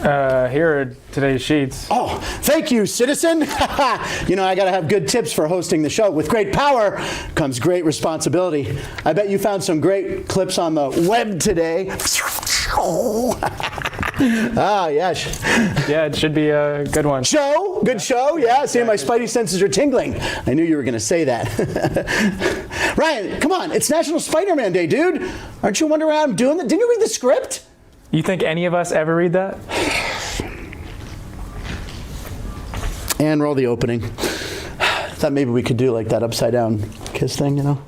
Here are today's sheets. Oh, thank you, citizen. You know, I got to have good tips for hosting the show. With great power comes great responsibility. I bet you found some great clips on the web today. Yes. Yeah, it should be a good one. Good show. Yeah, see, my spidey senses are tingling. I knew you were going to say that. Ryan, come on. It's National Spider-Man Day, dude. Aren't you wondering why I'm doing that? Didn't you read the script? You think any of us ever read that? And roll the opening. Thought maybe we could do like that upside down kiss thing, you know?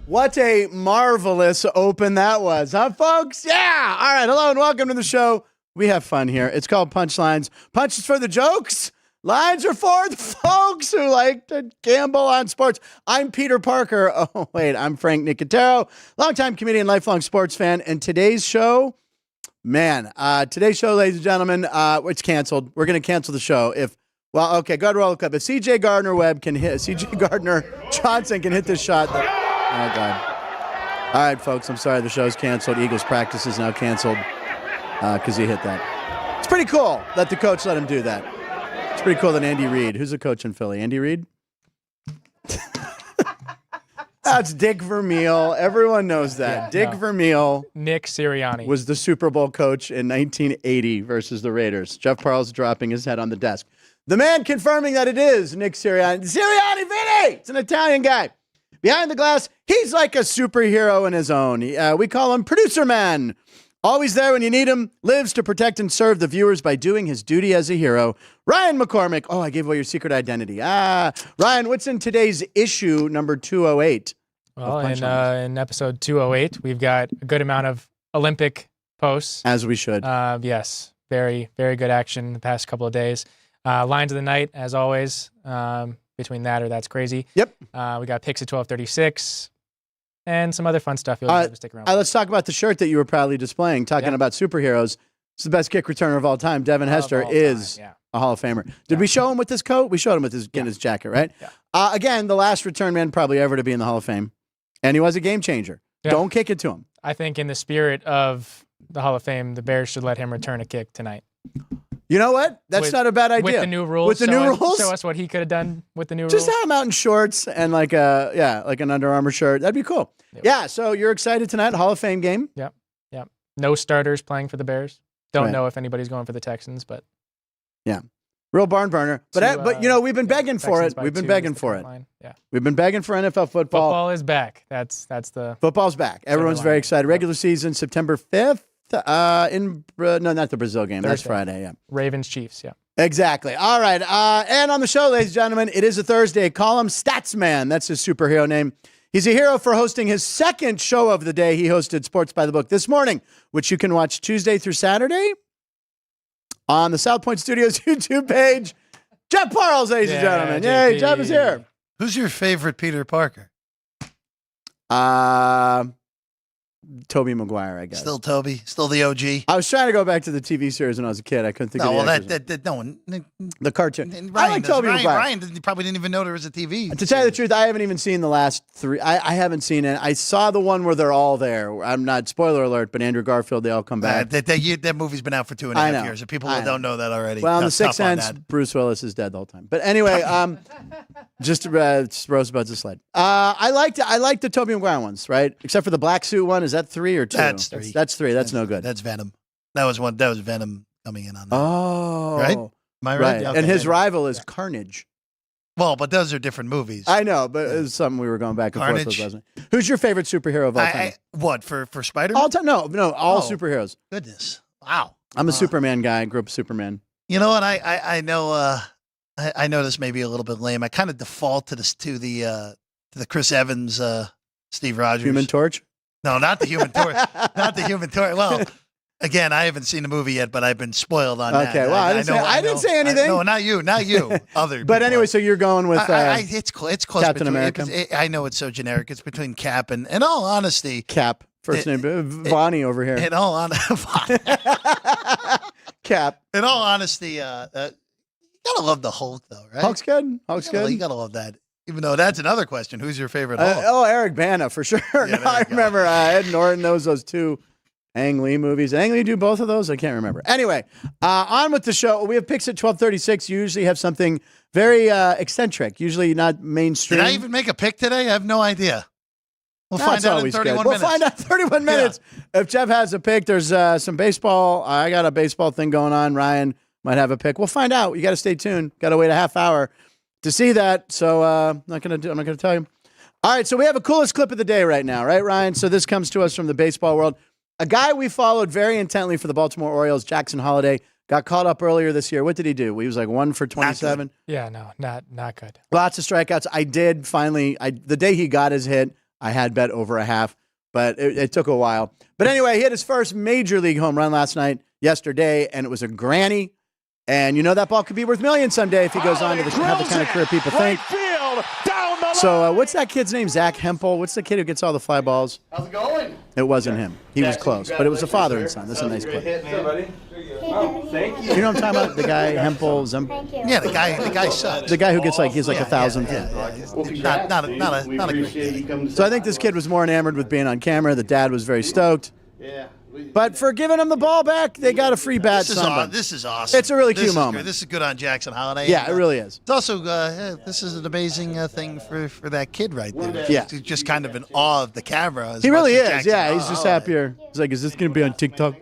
What a marvelous open that was, huh, folks? Yeah! All right, hello and welcome to the show. We have fun here. It's called Punchlines. Punches for the jokes. Lines are for the folks who like to gamble on sports. I'm Peter Parker. Oh, wait, I'm Frank Nicotero, longtime comedian, lifelong sports fan. And today's show, ladies and gentlemen, it's canceled. We're going to cancel the show go ahead, roll the clip. If CJ Gardner Johnson can hit this shot. Oh, God. All right, folks, I'm sorry. The show's canceled. Eagles practice is now canceled because he hit that. It's pretty cool that the coach let him do that. It's pretty cool that Andy Reid, who's the coach in Philly? Andy Reid? That's Dick Vermeil. Everyone knows that. Vermeil. Nick Sirianni was the Super Bowl coach in 1980 versus the Raiders. Jeff Parles dropping his head on the desk. The man confirming that it is Nick Sirianni. Sirianni Vinny! It's an Italian guy. Behind the glass, he's like a superhero in his own. We call him Producer Man. Always there when you need him, lives to protect and serve the viewers by doing his duty as a hero. Ryan McCormick. Oh, I gave away your secret identity. Ryan, what's in today's issue number 208? Well, in episode 208, we've got a good amount of Olympic posts. As we should. Yes, very, very good action the past couple of days. Lines of the night, as always. Between that or that's crazy. Yep. We got picks at 12:36 and some other fun stuff. You'll have to stick around. Let's talk about the shirt that you were proudly displaying, talking about superheroes. It's the best kick returner of all time. Devin Hester is a Hall of Famer. Did we show him with his coat? We showed him with his jacket, right? Yeah. Again, the last return man probably ever to be in the Hall of Fame. And he was a game changer. Yeah. Don't kick it to him. I think in the spirit of the Hall of Fame, the Bears should let him return a kick tonight. You know what? That's not a bad idea. With the new rules. Show us what he could have done with the new rules. Just have him out in shorts and like an Under Armour shirt. That'd be cool. Yeah, so you're excited tonight, Hall of Fame game? Yep. No starters playing for the Bears. Don't know if anybody's going for the Texans, but yeah. Real barn burner. But you know, we've been begging for it. We've been begging for it. Yeah. We've been begging for NFL football. Football is back. That's the Football's back. Everyone's very excited. Regular season September 5th. Not the Brazil game. Thursday. That's Friday. Yeah. Ravens Chiefs. Yeah. Exactly. All right. And on the show, ladies and gentlemen, it is a Thursday. Call him Statsman. That's his superhero name. He's a hero for hosting his second show of the day. He hosted Sports by the Book this morning, which you can watch Tuesday through Saturday on the South Point Studios YouTube page. Jeff Parles, ladies and gentlemen. Yay, Jeff is here. Who's your favorite Peter Parker? Tobey Maguire, I guess. Still Toby? Still the OG? I was trying to go back to the TV series when I was a kid. I couldn't think of the actors. No one. The cartoon. Ryan I like Tobey Maguire. Ryan probably didn't even know there was a TV. To tell you the truth, I haven't even seen the last three. I haven't seen it. I saw the one where they're all there. I'm not, spoiler alert, but Andrew Garfield, they all come back. That movie's been out for 2.5 years. People don't know that already. Well, in The Sixth Sense, Bruce Willis is dead the whole time. But anyway, just Rosebud's a sled. I liked the Tobey Maguire ones, right? Except for the black suit one. Is that 3 or 2? That's 3. That's 3. That's no good. That's Venom. That was Venom coming in on that. Oh. Right? Am I right? Okay. And his rival is Carnage. Well, but those are different movies. I know, but it was something we were going back and forth with, wasn't it? Who's your favorite superhero of all time? What, for Spider-Man? All time? No, all superheroes. Goodness. Wow. I'm a Superman guy. I grew up Superman. You know what? I know I know this may be a little bit lame. I kind of default to the Chris Evans, Steve Rogers. Human Torch? No, not the Human Torch. Not the Human Torch. Well, again, I haven't seen the movie yet, but I've been spoiled on that. Okay, well, I didn't say anything. No, not you. Other. But anyway, so you're going with it's close. Captain America. I know it's so generic. It's between Cap and, in all honesty, Cap. First name Vonnie over here. In all honesty, Cap. In all honesty, you gotta love the Hulk, though, right? Hulk's good. Hulk's good. You gotta love that. Even though that's another question. Who's your favorite Hulk? Eric Bana, for sure. Yeah, No, I remember Ed Norton knows those two Ang Lee movies. Did Ang Lee do both of those? I can't remember. Anyway, on with the show. We have picks at 12:36. You usually have something very eccentric, usually not mainstream. Did I even make a pick today? I have no idea. We'll find out in 31 minutes. We'll find out in 31 minutes. If Jeff has a pick, there's some baseball. I got a baseball thing going on. Ryan might have a pick. We'll find out. You got to stay tuned. Got to wait a half hour to see that. So I'm not going to tell you. All right, so we have a coolest clip of the day right now, right, Ryan? So this comes to us from the baseball world. A guy we followed very intently for the Baltimore Orioles, Jackson Holliday, got caught up earlier this year. What did he do? He was like 1 for 27. Yeah, no, not good. Lots of strikeouts. I did finally, the day he got his hit, I had bet over a half, but it took a while. But anyway, he hit his first major league home run yesterday, and it was a granny. And you know that ball could be worth millions someday if he goes on to have the kind of career people think. So what's that kid's name? Zach Hempel. What's the kid who gets all the fly balls? How's it going? It wasn't him. He was close, but it was a father and son. That's a nice play. Thank you. You know what I'm talking about? The guy Hempel. Yeah, the guy sucks. The guy who gets he's like 1,000th. Yeah. Not a great day. So I think this kid was more enamored with being on camera. The dad was very stoked. Yeah. But for giving him the ball back, they got a free bat. This is awesome. It's a really cute moment. This is good on Jackson Holliday. Yeah, it really is. It's also this is an amazing thing for that kid right there. Yeah. He's just kind of in awe of the camera. He really is. Yeah, he's just happier. He's like, is this going to be on TikTok?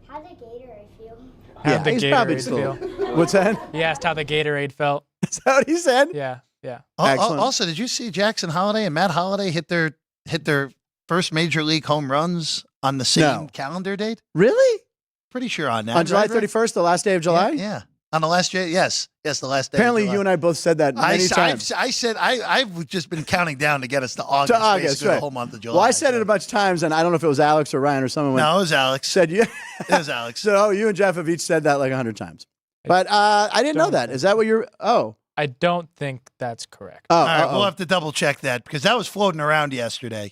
How the Gatorade feel? How'd the he's Gatorade probably still. feel? What's that? He asked how the Gatorade felt. Is that what he said? Yeah. Excellent. Also, did you see Jackson Holliday and Matt Holliday hit their first major league home runs on the same calendar date? Really? Pretty sure on that. On July 31st, the last day of July? Yeah. On the last day, yes, the last day. Apparently, you and I both said that many times. I said I've just been counting down to get us to August. Basically, right. the whole month of July. Well, I said it a bunch of times, and I don't know if it was Alex or Ryan or someone. No, it was Alex. Said you. It was Alex. So you and Jeff have each said that like 100 times. But I didn't know that. Is that what you're? Oh. I don't think that's correct. Oh, all right, we'll have to double check that because that was floating around yesterday.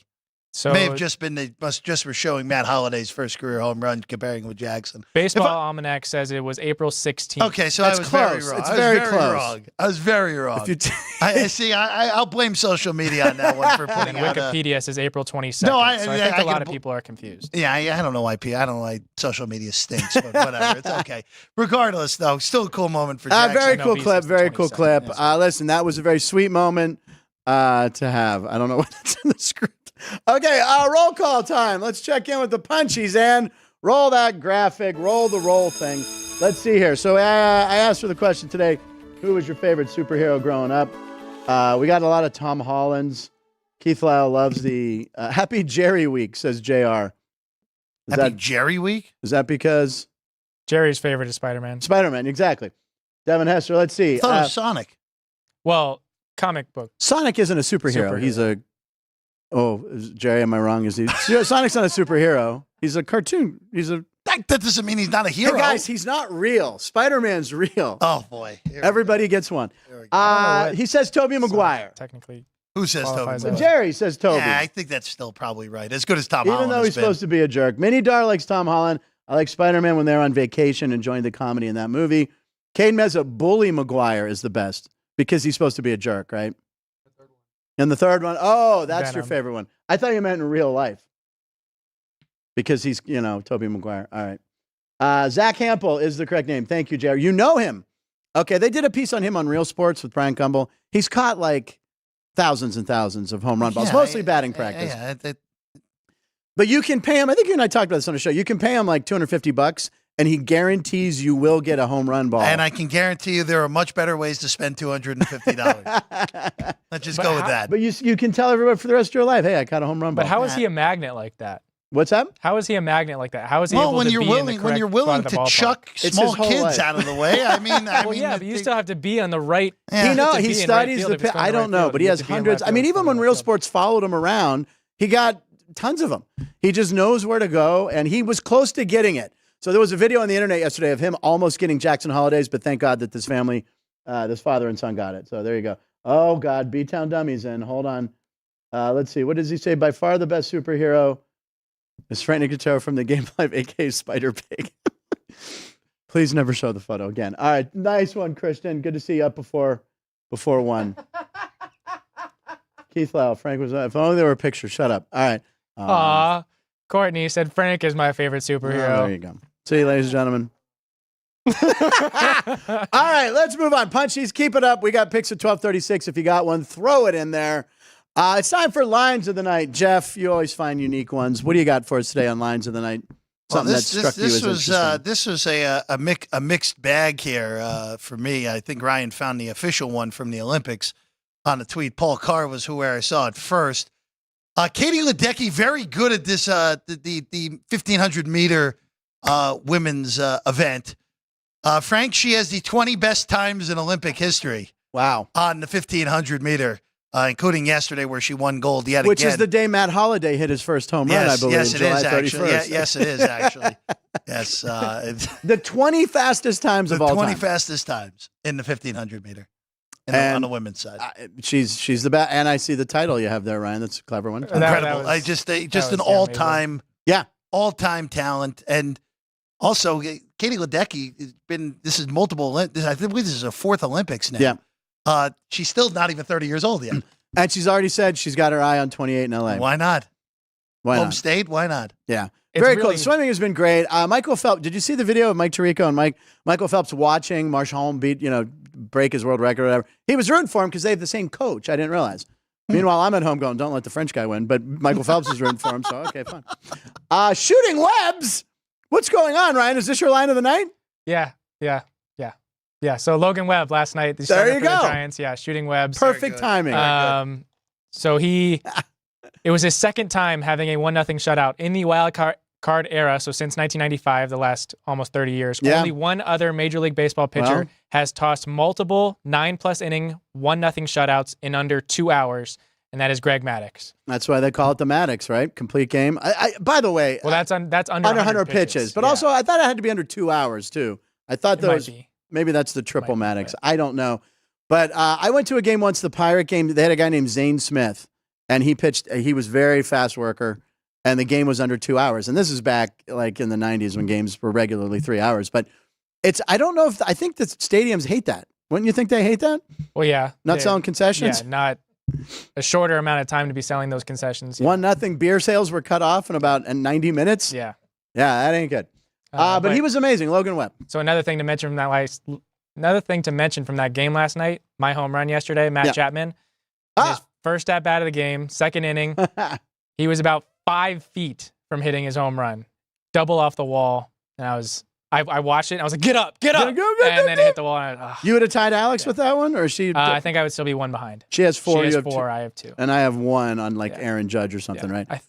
So may have just been just were showing Matt Holliday's first career home run, comparing with Jackson. Baseball Almanac says it was April 16th. Okay, so That's I was close. very wrong. It's very close. Wrong. I was very wrong. If you I see. I'll blame social media on that one for putting And out. Wikipedia says April 22nd. No, I think I a lot can- of people are confused. Yeah, I don't know why. I don't know why social media stinks, but whatever. It's okay. Regardless, though, still a cool moment for Jackson. very cool MLB clip. says Very the cool 22nd. clip. Yes. Listen, that was a very sweet moment to have. I don't know what's in the script. Okay, roll call time. Let's check in with the Punchies and roll that graphic, roll the roll thing. Let's see here. So I asked for the question today, who was your favorite superhero growing up? We got a lot of Tom Hollands. Keith Lyle loves the Happy Jerry Week, says JR. Happy Jerry Week? Is that because? Jerry's favorite is Spider-Man. Spider-Man, exactly. Devin Hester, let's see. I thought it was Sonic. Well, comic book. Sonic isn't a superhero. He's a. Oh, Jerry, am I wrong? Is he? Sonic's not a superhero. He's a cartoon. That doesn't mean he's not a hero. Hey guys, he's not real. Spider-Man's real. Oh boy, Everybody gets one. He says Tobey Maguire. Technically, who says Tobey qualifies Maguire? that. Jerry says Toby. Yeah, I think that's still probably right. As good as Tom Even Holland though has he's been. supposed to be a jerk. Minnie Dar likes Tom Holland. I like Spider-Man when they're on vacation and joined the comedy in that movie. Cade Meza, Bully Maguire is the best because he's supposed to be a jerk, right? And the third one, oh, that's your Venom. favorite one. I thought you meant in real life because he's, Tobey Maguire. All right. Zach Hampel is the correct name. Thank you, Jerry. You know him. Okay, they did a piece on him on Real Sports with Brian Gumbel. He's caught like thousands and thousands of home run balls, mostly batting practice. Yeah, But you can pay him. I think you and I talked about this on the show. You can pay him like $250, and he guarantees you will get a home run ball. and I can guarantee you there are much better ways to spend $250. Let's just go with that. But you can tell everyone for the rest of your life, hey, I caught a home run ball. But how is he a magnet like that? What's that? How is he a magnet like that? How is he able when to you're be willing, in the when correct you're spot willing of the to ballpark? chuck It's small his whole kids life. out of the way, I mean, Well, yeah, but you still have to be on the right. Yeah. He to be he in studies right field the if it's pitch. going I to don't right know, field. but You he have has to be in hundreds. left I mean, field, even it's when going Real right field. Sports followed him around, he got tons of them. He just knows where to go, and he was close to getting it. So there was a video on the internet yesterday of him almost getting Jackson Holiday's, but thank God that this family, this father and son got it. So there you go. Oh, God, B-Town Dummies in. Hold on. Let's see. What does he say? By far the best superhero is Frank Nicotero from the Game Life, a.k.a. Spider Pig. Please never show the photo again. All right, nice one, Christian. Good to see you up before one. Keith Lau, Frank was. If only there were pictures. Shut up. All right. Aw, Courtney said Frank is my favorite superhero. There you go. See you, ladies and gentlemen. All right, let's move on. Punchies, keep it up. We got picks at 12:36. If you got one, throw it in there. It's time for lines of the night. Jeff, you always find unique ones. What do you got for us today on lines of the night? Something that struck you as interesting. This was a mixed bag here for me. I think Ryan found the official one from the Olympics on the tweet. Paul Carr was where I saw it first. Katie Ledecky, very good at this the 1,500 meter women's event. Frank, she has the 20 best times in Olympic history. Wow. On the 1,500 meter. Including yesterday where she won gold yet Which again. is the day Matt Holliday hit his first home run, I believe. Yes, it July is, 31st. actually. Yes, it is, actually. Yes. The 20 fastest times of all time. The 20 fastest times in the 1,500 meter on the women's side. She's the best. And I see the title you have there, Ryan. That's a clever one. Incredible. Just an all-time, all-time talent. And also, Katie Ledecky has been, this is multiple, I think this is her fourth Olympics now. Yeah. She's still not even 30 years old yet. And she's already said she's got her eye on 28 in LA. Why not? Why Home not? state? Why not? Yeah. It's Very really cool. Swimming has been great. Michael Phelps, did you see the video of Mike Tirico and Michael Phelps watching Marshall break his world record or whatever? He was rooting for him because they have the same coach. I didn't realize. Meanwhile, I'm at home going, don't let the French guy win. But Michael Phelps is rooting for him, so okay, fine. Shooting webs. What's going on, Ryan? Is this your line of the night? Yeah. So Logan Webb last night. There you go. The Giants. Yeah, shooting webs. Perfect timing. So it was his second time having a 1-0 shutout in the wild card era. So since 1995, the last almost 30 years, only one other Major League Baseball pitcher has tossed multiple 9+ inning 1-0 shutouts in under 2 hours. And that is Greg Maddux. That's why they call it the Maddux, right? Complete game. By the way, well, that's under 100 pitches. But also, I thought it had to be under 2 hours too. I thought maybe that's the triple Maddux. I don't know. But I went to a game once, the Pirate game. They had a guy named Zane Smith, and he pitched. He was very fast worker, and the game was under 2 hours. And this is back like in the 90s when games were regularly 3 hours. But I don't know I think the stadiums hate that. Wouldn't you think they hate that? Well, yeah. Not selling concessions? Yeah, not a shorter amount of time to be selling those concessions. Yeah. 1-0 beer sales were cut off in about 90 minutes. Yeah. Yeah, that ain't good. But he was amazing, Logan Webb. So another thing to mention from that game last night, my home run yesterday, Matt Chapman, his first at bat of the game, second inning, he was about 5 feet from hitting his home run, double off the wall, and I watched it and I was like, get up, and then it hit the wall. And you would have tied Alex with that one, or she? I think I would still be one behind. She has 4. She has you have 4. 2. I have 2. And I have 1 on Aaron Judge or something, right? I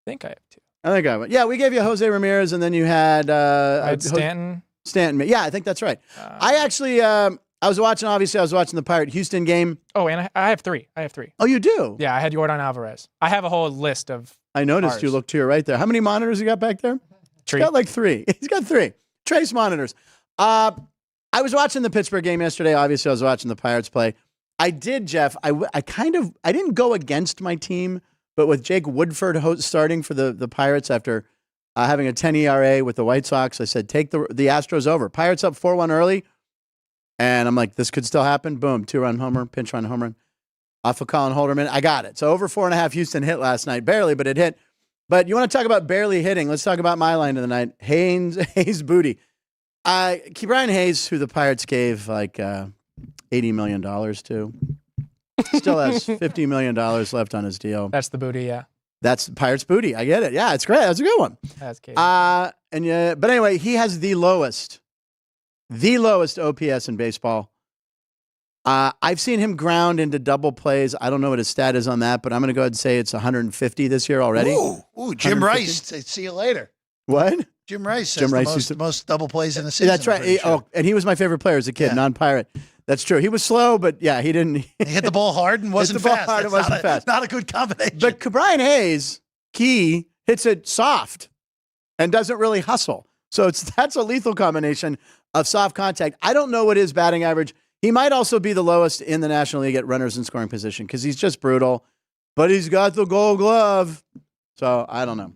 think I have 2. I think I would. Yeah, we gave you Jose Ramirez, and then you had Stanton. Stanton. Yeah, I think that's right. I actually, I was watching the Pirate Houston game. Oh, and I have 3. Oh, you do? Yeah, I had Yordan Alvarez. I have a whole list of. I noticed ours. You looked to your right there. How many monitors you got back there? He's got like 3. He's got 3. Trace monitors. I was watching the Pittsburgh game yesterday. Obviously, I was watching the Pirates play. I did, Jeff. I didn't go against my team, but with Jake Woodford starting for the Pirates after having a 10 ERA with the White Sox, I said, take the Astros over. Pirates up 4-1 early, and I'm like, this could still happen. Boom, 2-run homer, pinch run home run off of Colin Holderman. I got it. So over 4.5 Houston hit last night. Barely, but it hit. But you want to talk about barely hitting. Let's talk about my line of the night. Hayes Booty. Brian Hayes, who the Pirates gave like $80 million to, still has $50 million left on his deal. That's the booty, yeah. That's Pirates booty. I get it. Yeah, it's great. That's a good one. That's Katie. But anyway, he has the lowest OPS in baseball. I've seen him ground into double plays. I don't know what his stat is on that, but I'm going to go ahead and say it's 150 this year already. Ooh, Jim Rice. See you later. What? Jim Rice has the most double plays in the season. That's right. And he was my favorite player as a kid, non-Pirate. That's true. He was slow, but yeah, he didn't. He hit the ball hard and wasn't fast. Not a good combination. But Brian Hayes, he hits it soft and doesn't really hustle. So that's a lethal combination of soft contact. I don't know what his batting average. He might also be the lowest in the National League at runners in scoring position because he's just brutal. But he's got the Gold Glove. So I don't know.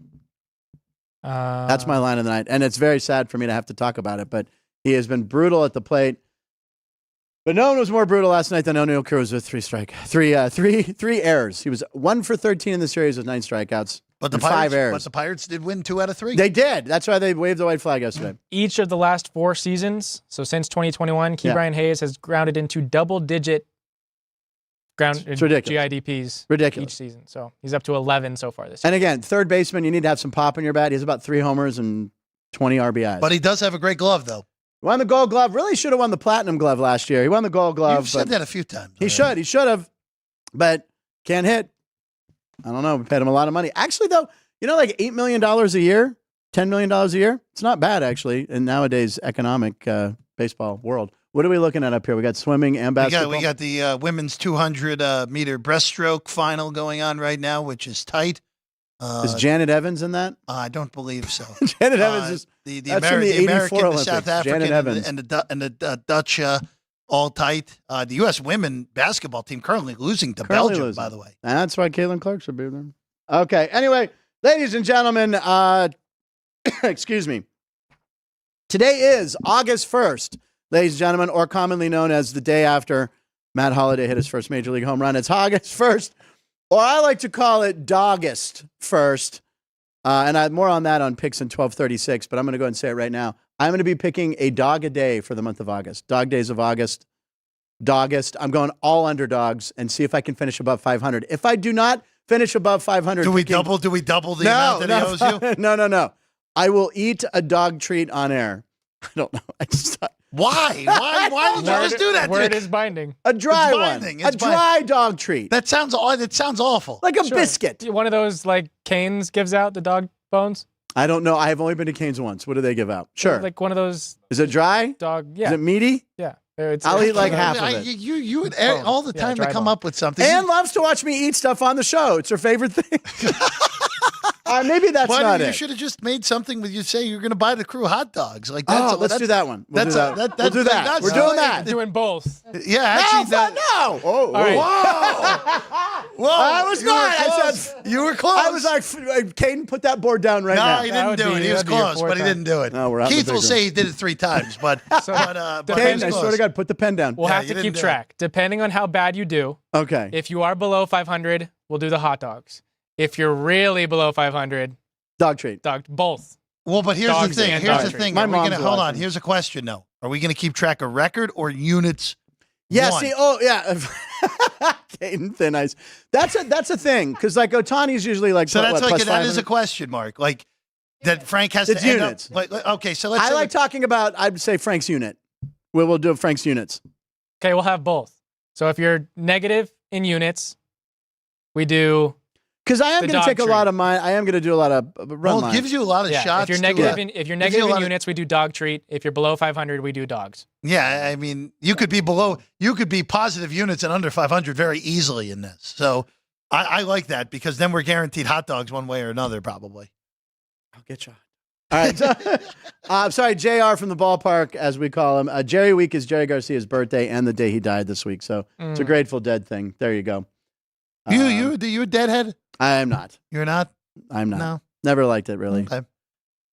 That's my line of the night. And it's very sad for me to have to talk about it, but He has been brutal at the plate. But no one was more brutal last night than O'Neal Cruz with three errors. He was 1 for 13 in the series with 9 strikeouts. But the and 5 errors. But the Pirates did win 2 out of 3. They did. That's why they waved the white flag yesterday. Each of the last 4 seasons, so since 2021, Brian Hayes has grounded into double-digit It's ridiculous. GIDPs Ridiculous. each season. So he's up to 11 so far this year. And again, third baseman, you need to have some pop in your bat. He has about 3 homers and 20 RBIs. But he does have a great glove, though. Won the Gold Glove. Really should have won the Platinum Glove last year. He won the Gold Glove. You've said that a few times. He should. He should have. But can't hit. I don't know. We paid him a lot of money. Actually, though, like $8 million a year, $10 million a year. It's not bad, actually, in nowadays economic baseball world. What are we looking at up here? We got swimming and basketball. We got the women's 200-meter breaststroke final going on right now, which is tight. Is Janet Evans in that? I don't believe so. Janet Evans is the that's from the American, Olympics. the South African, Janet Evans. and the Dutch all tight. The U.S. women basketball team currently losing to Belgium, by the way. That's why Caitlin Clark should be there. Okay. Anyway, ladies and gentlemen, excuse me. Today is August 1st, ladies and gentlemen, or commonly known as the day after Matt Holliday hit his first Major League home run. It's August 1st, or I like to call it Dogust 1st. And I have more on that on Picks in 1236, but I'm going to go ahead and say it right now. I'm going to be picking a dog a day for the month of August. Dog days of August. Dogust. I'm going all underdogs and see if I can finish above 500. If I do not finish above 500, Do we double the amount that he owes you? No. I will eat a dog treat on air. I don't know. I just Why? Why would you just do that? Word is binding. a dry It's one. binding. A It's dry dog treat. That sounds awful. Like a Sure. biscuit. One of those like Canes gives out the dog bones. I don't know. I have only been to Cane's once. What do they give out? Sure. Like one of those Is it dry? dog. Yeah. Is it meaty? Yeah. It's, I'll eat like uh, half of it. You would all the time to dry come bone. up with something. Ann loves to watch me eat stuff on the show. It's her favorite thing. Maybe that's not You it. should have just made something with you say you're going to buy the crew hot dogs. Like that's, Let's do that one. We'll do that. We'll do that. that's- We're doing that. doing both. Yeah, No, actually, no. Oh, right. Whoa! I was you were not. I close. said- You were close. I was like, Caden, put that board down right no, now. he That didn't would do be- it. He was that'd be your close, fourth but he time. didn't do it. No, we're out in the Keith big will room. say he did it 3 times, but So, but Caden, he's I close. swear to God, put the pen down. We'll have you to didn't keep do it. track. Depending on how bad you do, Okay. if you are below 500, we'll do the hot dogs. If you're really below 500, Dog treat. both. Well, but here's Dogs the thing. and Here's the dogs. thing. My Are we mom's gonna hold on? watching. Here's a question though. Are we going to keep track of record or units? Yeah, won? see, Caden, thin ice. That's a thing, because like Otani's usually like, So that's what, like plus that is a 500? question mark. Like that Frank has It's to end units. up. Okay, so let's. I say like talking about, I'd say Frank's unit. We'll do Frank's units. Okay, we'll have both. So if you're negative in units, we do Because I am The going to dog take a treat. lot of mine. I am going to do a lot of run Well, it lines. gives you a lot of shots. If you're to negative it. in you a negative lot in of- units, we do dog treat. If you're below 500, we do dogs. Yeah, I mean, you could be below. You could be positive units and under 500 very easily in this. So I like that because then we're guaranteed hot dogs one way or another, probably. I'll get you. All right. So, I'm sorry, JR from the ballpark, as we call him. Jerry Week is Jerry Garcia's birthday and the day he died this week. So it's a Grateful Dead thing. There you go. You a deadhead? I am not. You're not. I'm not. No. Never liked it, really. Okay.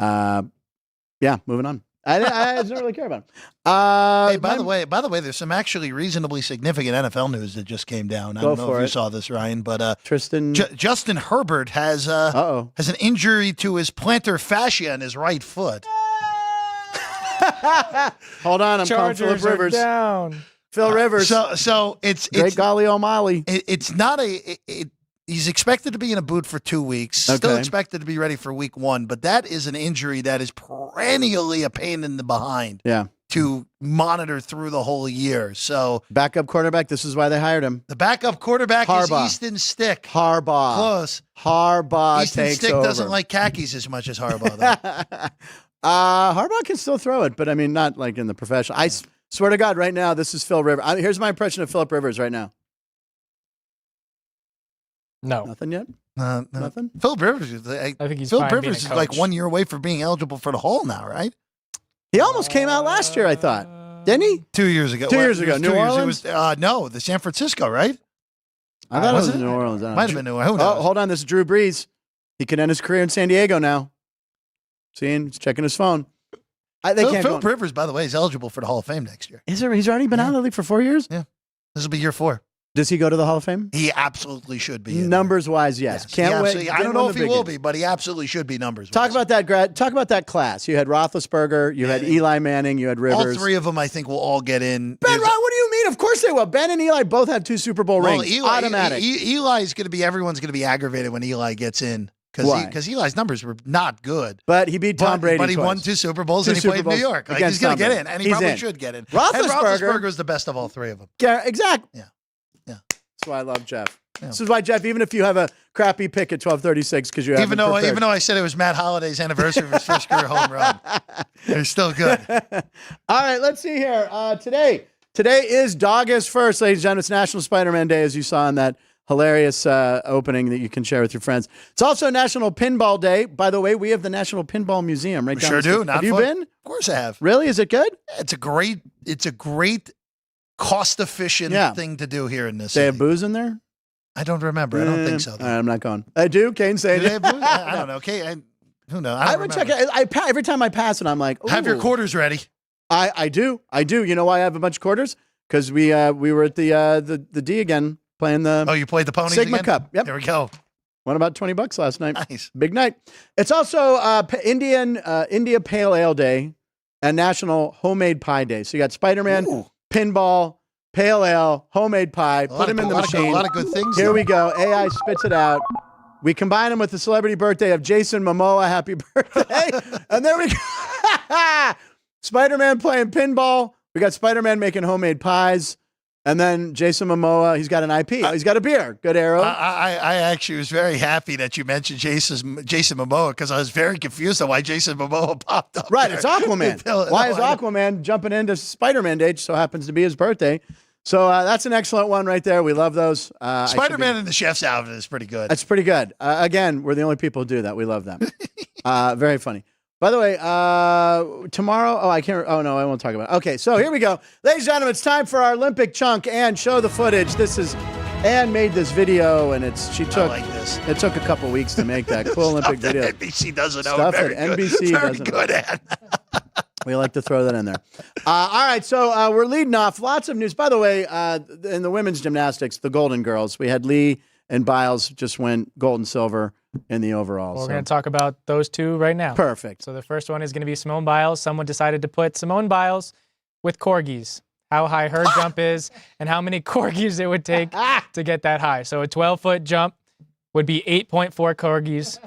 Yeah, moving on. I don't really care about him. Hey, by the way, there's some actually reasonably significant NFL news that just came down. I Go don't know for if you it. saw this, Ryan, but Tristan. Justin Herbert has Uh-oh. has an injury to his plantar fascia in his right foot. Hold on, I'm calling Chargers Philip Rivers. are down. Phil Rivers. So it's Great golly O'Malley. it's not he's expected to be in a boot for 2 weeks. Still Okay. expected to be ready for week 1, but that is an injury that is perennially a pain in the behind Yeah. to monitor through the whole year. So Backup quarterback. This is why they hired him. the backup quarterback Harbaugh. is Easton Stick. Harbaugh. Close. Harbaugh Easton takes Stick over. doesn't like khakis as much as Harbaugh, though. Harbaugh can still throw it, but I mean, not like in the professional. I swear to God, right now, this is Phil Rivers. Here's my impression of Philip Rivers right now. No. Nothing yet? No. Nothing? Philip Rivers, I I think he's Philip fine being Rivers a is like coach. 1 year away from being eligible for the Hall now, right? He almost came out last year, I thought. Didn't he? 2 years ago. 2 years It ago. was New 2 years. Orleans? It was, no, the San Francisco, right? I thought it was was in it? New Orleans. I don't Might know. have been New Orleans. Who Oh, knows? hold on. This is Drew Brees. He could end his career in San Diego now. Seeing, he's checking his phone. They can't Philip go. Rivers, by the way, is eligible for the Hall of Fame next year. Is there? He's already been out of the league for 4 years? Yeah. This will be year 4. Does he go to the Hall of Fame? He absolutely should be. Numbers wise, yes. Can't wait. I don't know if he will be, but he absolutely should be numbers. Talk about that Talk about that class. You had Roethlisberger, you had Eli Manning, you had Rivers. All 3 of them, I think, will all get in. Ben, what do you mean? Of course they will. Ben and Eli both have 2 Super Bowl rings. Automatic. Eli's going to be. Everyone's going to be aggravated when Eli gets in because Eli's numbers were not good. But he beat Tom Brady. But he won 2 Super Bowls and he played in New York. Like, he's going to get in, and he probably should get in. Roethlisberger is the best of all 3 of them. Yeah, exactly. Yeah. That's why I love Jeff. Yeah. This is why, Jeff, even if you have a crappy pick at 12:36 because you have even though I said it was Matt Holliday's anniversary of his first career home run, they're still good. All right, let's see here. Today is August 1st, ladies and gentlemen. It's National Spider-Man Day, as you saw in that hilarious opening that you can share with your friends. It's also National Pinball Day. By the way, we have the National Pinball Museum right down Sure the street. do. Have you been? Of course I have. Really? Is it good? It's a great cost-efficient thing to do here in this They city. have booze in there? I don't remember. I don't think so. All right, I'm not going. I do. Kane saying Do they have booze? I don't know. Okay, who knows? I would check it. Every time I pass it, I'm like, ooh. Have your quarters ready. I do. You know why I have a bunch of quarters? Because we were at the D again playing the. Oh, you played the ponies Sigma again? Cup. Yep. There we go. Won about $20 last night. Nice. Big night. It's also India Pale Ale Day and National Homemade Pie Day. So you got Spider-Man, pinball, pale ale, homemade pie. Put them in the machine. A lot of good things. Here we go. AI spits it out. We combine them with the celebrity birthday of Jason Momoa. Happy birthday. And there we go. Spider-Man playing pinball. We got Spider-Man making homemade pies. And then Jason Momoa, he's got an IP. He's got a beer. Good arrow. I actually was very happy that you mentioned Jason Momoa because I was very confused on why Jason Momoa popped up. Right, there. it's Aquaman. Why is Aquaman jumping into Spider-Man Day? So happens to be his birthday. So that's an excellent one right there. We love those. Spider-Man and the Chef's Outfit is pretty good. That's pretty good. Again, we're the only people who do that. We love them. Very funny. By the way, tomorrow, I can't, no, I won't talk about it. Okay, so here we go. Ladies and gentlemen, it's time for our Olympic chunk. Ann, show the footage. Ann made this video, and I like this. It took a couple weeks to make that cool Olympic video. NBC doesn't know. Stuff that NBC doesn't know. Very good at. We like to throw that in there. All right, so we're leading off. Lots of news. By the way, in the women's gymnastics, the Golden Girls, we had Lee and Biles just went gold and silver in the overall. Well, we're going to talk about those 2 right now. Perfect. So the first one is going to be Simone Biles. Someone decided to put Simone Biles with corgis, how high her jump is, and how many corgis it would take to get that high. So a 12-foot jump would be 8.4 corgis.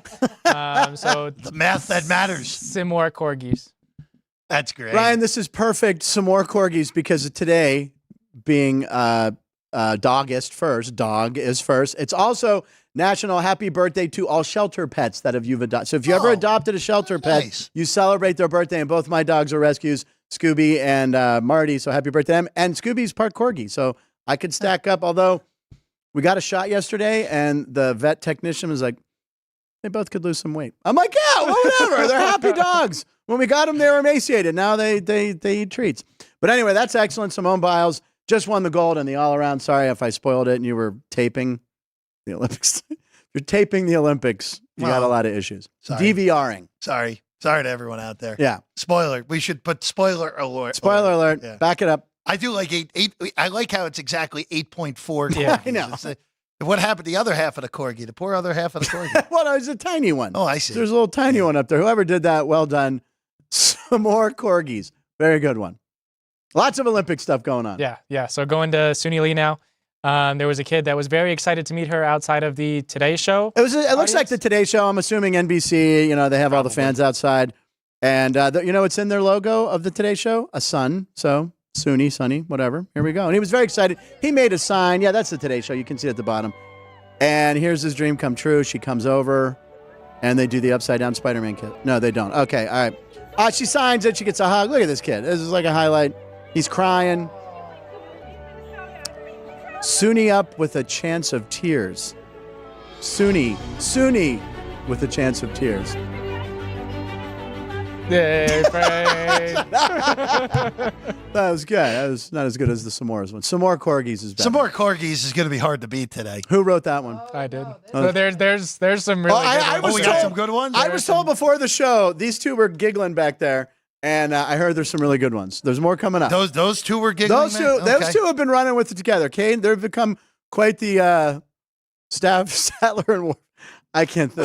So the math that matters. Some more corgis. That's great. Ryan, this is perfect. Some more corgis because of today being August 1st. Dog is first. It's also National Happy Birthday to all shelter pets that you've adopted. So if you ever adopted a shelter pet, you celebrate their birthday. And both my dogs are rescues, Scooby and Marty. So happy birthday to them. And Scooby's part corgi. So I could stack up. Although we got a shot yesterday, and the vet technician was like, they both could lose some weight. I'm like, yeah, well, whatever. They're happy dogs. When we got them, they were emaciated. Now they eat treats. But anyway, that's excellent. Simone Biles just won the gold in the all-around. Sorry if I spoiled it and you were taping the Olympics. If you're taping the Olympics, you got a lot of issues. Sorry. DVRing. Sorry to everyone out there. Yeah. Spoiler. We should put spoiler alert. Spoiler alert. Yeah. Back it up. I do like 8. I like how it's exactly 8.4. Yeah, I know. What happened to the other half of the corgi? The poor other half of the corgi. Well, there's a tiny one. Oh, I see. There's a little tiny one up there. Whoever did that, well done. Some more corgis. Very good one. Lots of Olympic stuff going on. Yeah. So going to Suni Lee now. There was a kid that was very excited to meet her outside of the Today Show. It looks like the Today Show. I'm assuming NBC. They have all the fans outside, and it's in their logo of the Today Show, a sun. So Suni, Sunny, whatever. Here we go. And he was very excited. He made a sign. Yeah, that's the Today Show. You can see it at the bottom. And here's his dream come true. She comes over, and they do the upside down Spider-Man kid. No, they don't. Okay, all right. She signs it. She gets a hug. Look at this kid. This is like a highlight. He's crying. Suni up with a chance of tears. Suni with a chance of tears. Yay, Frank. That was good. That was not as good as the S'mores one. Some more corgis is better. Some more corgis is going to be hard to beat today. Who wrote that one? I did. So there's some really good ones. We got some good ones? I was told before the show, these two were giggling back there, And I heard there's some really good ones. There's more coming up. Those two were giggling. Those two have been running with it together. Kane, they've become quite the Statler and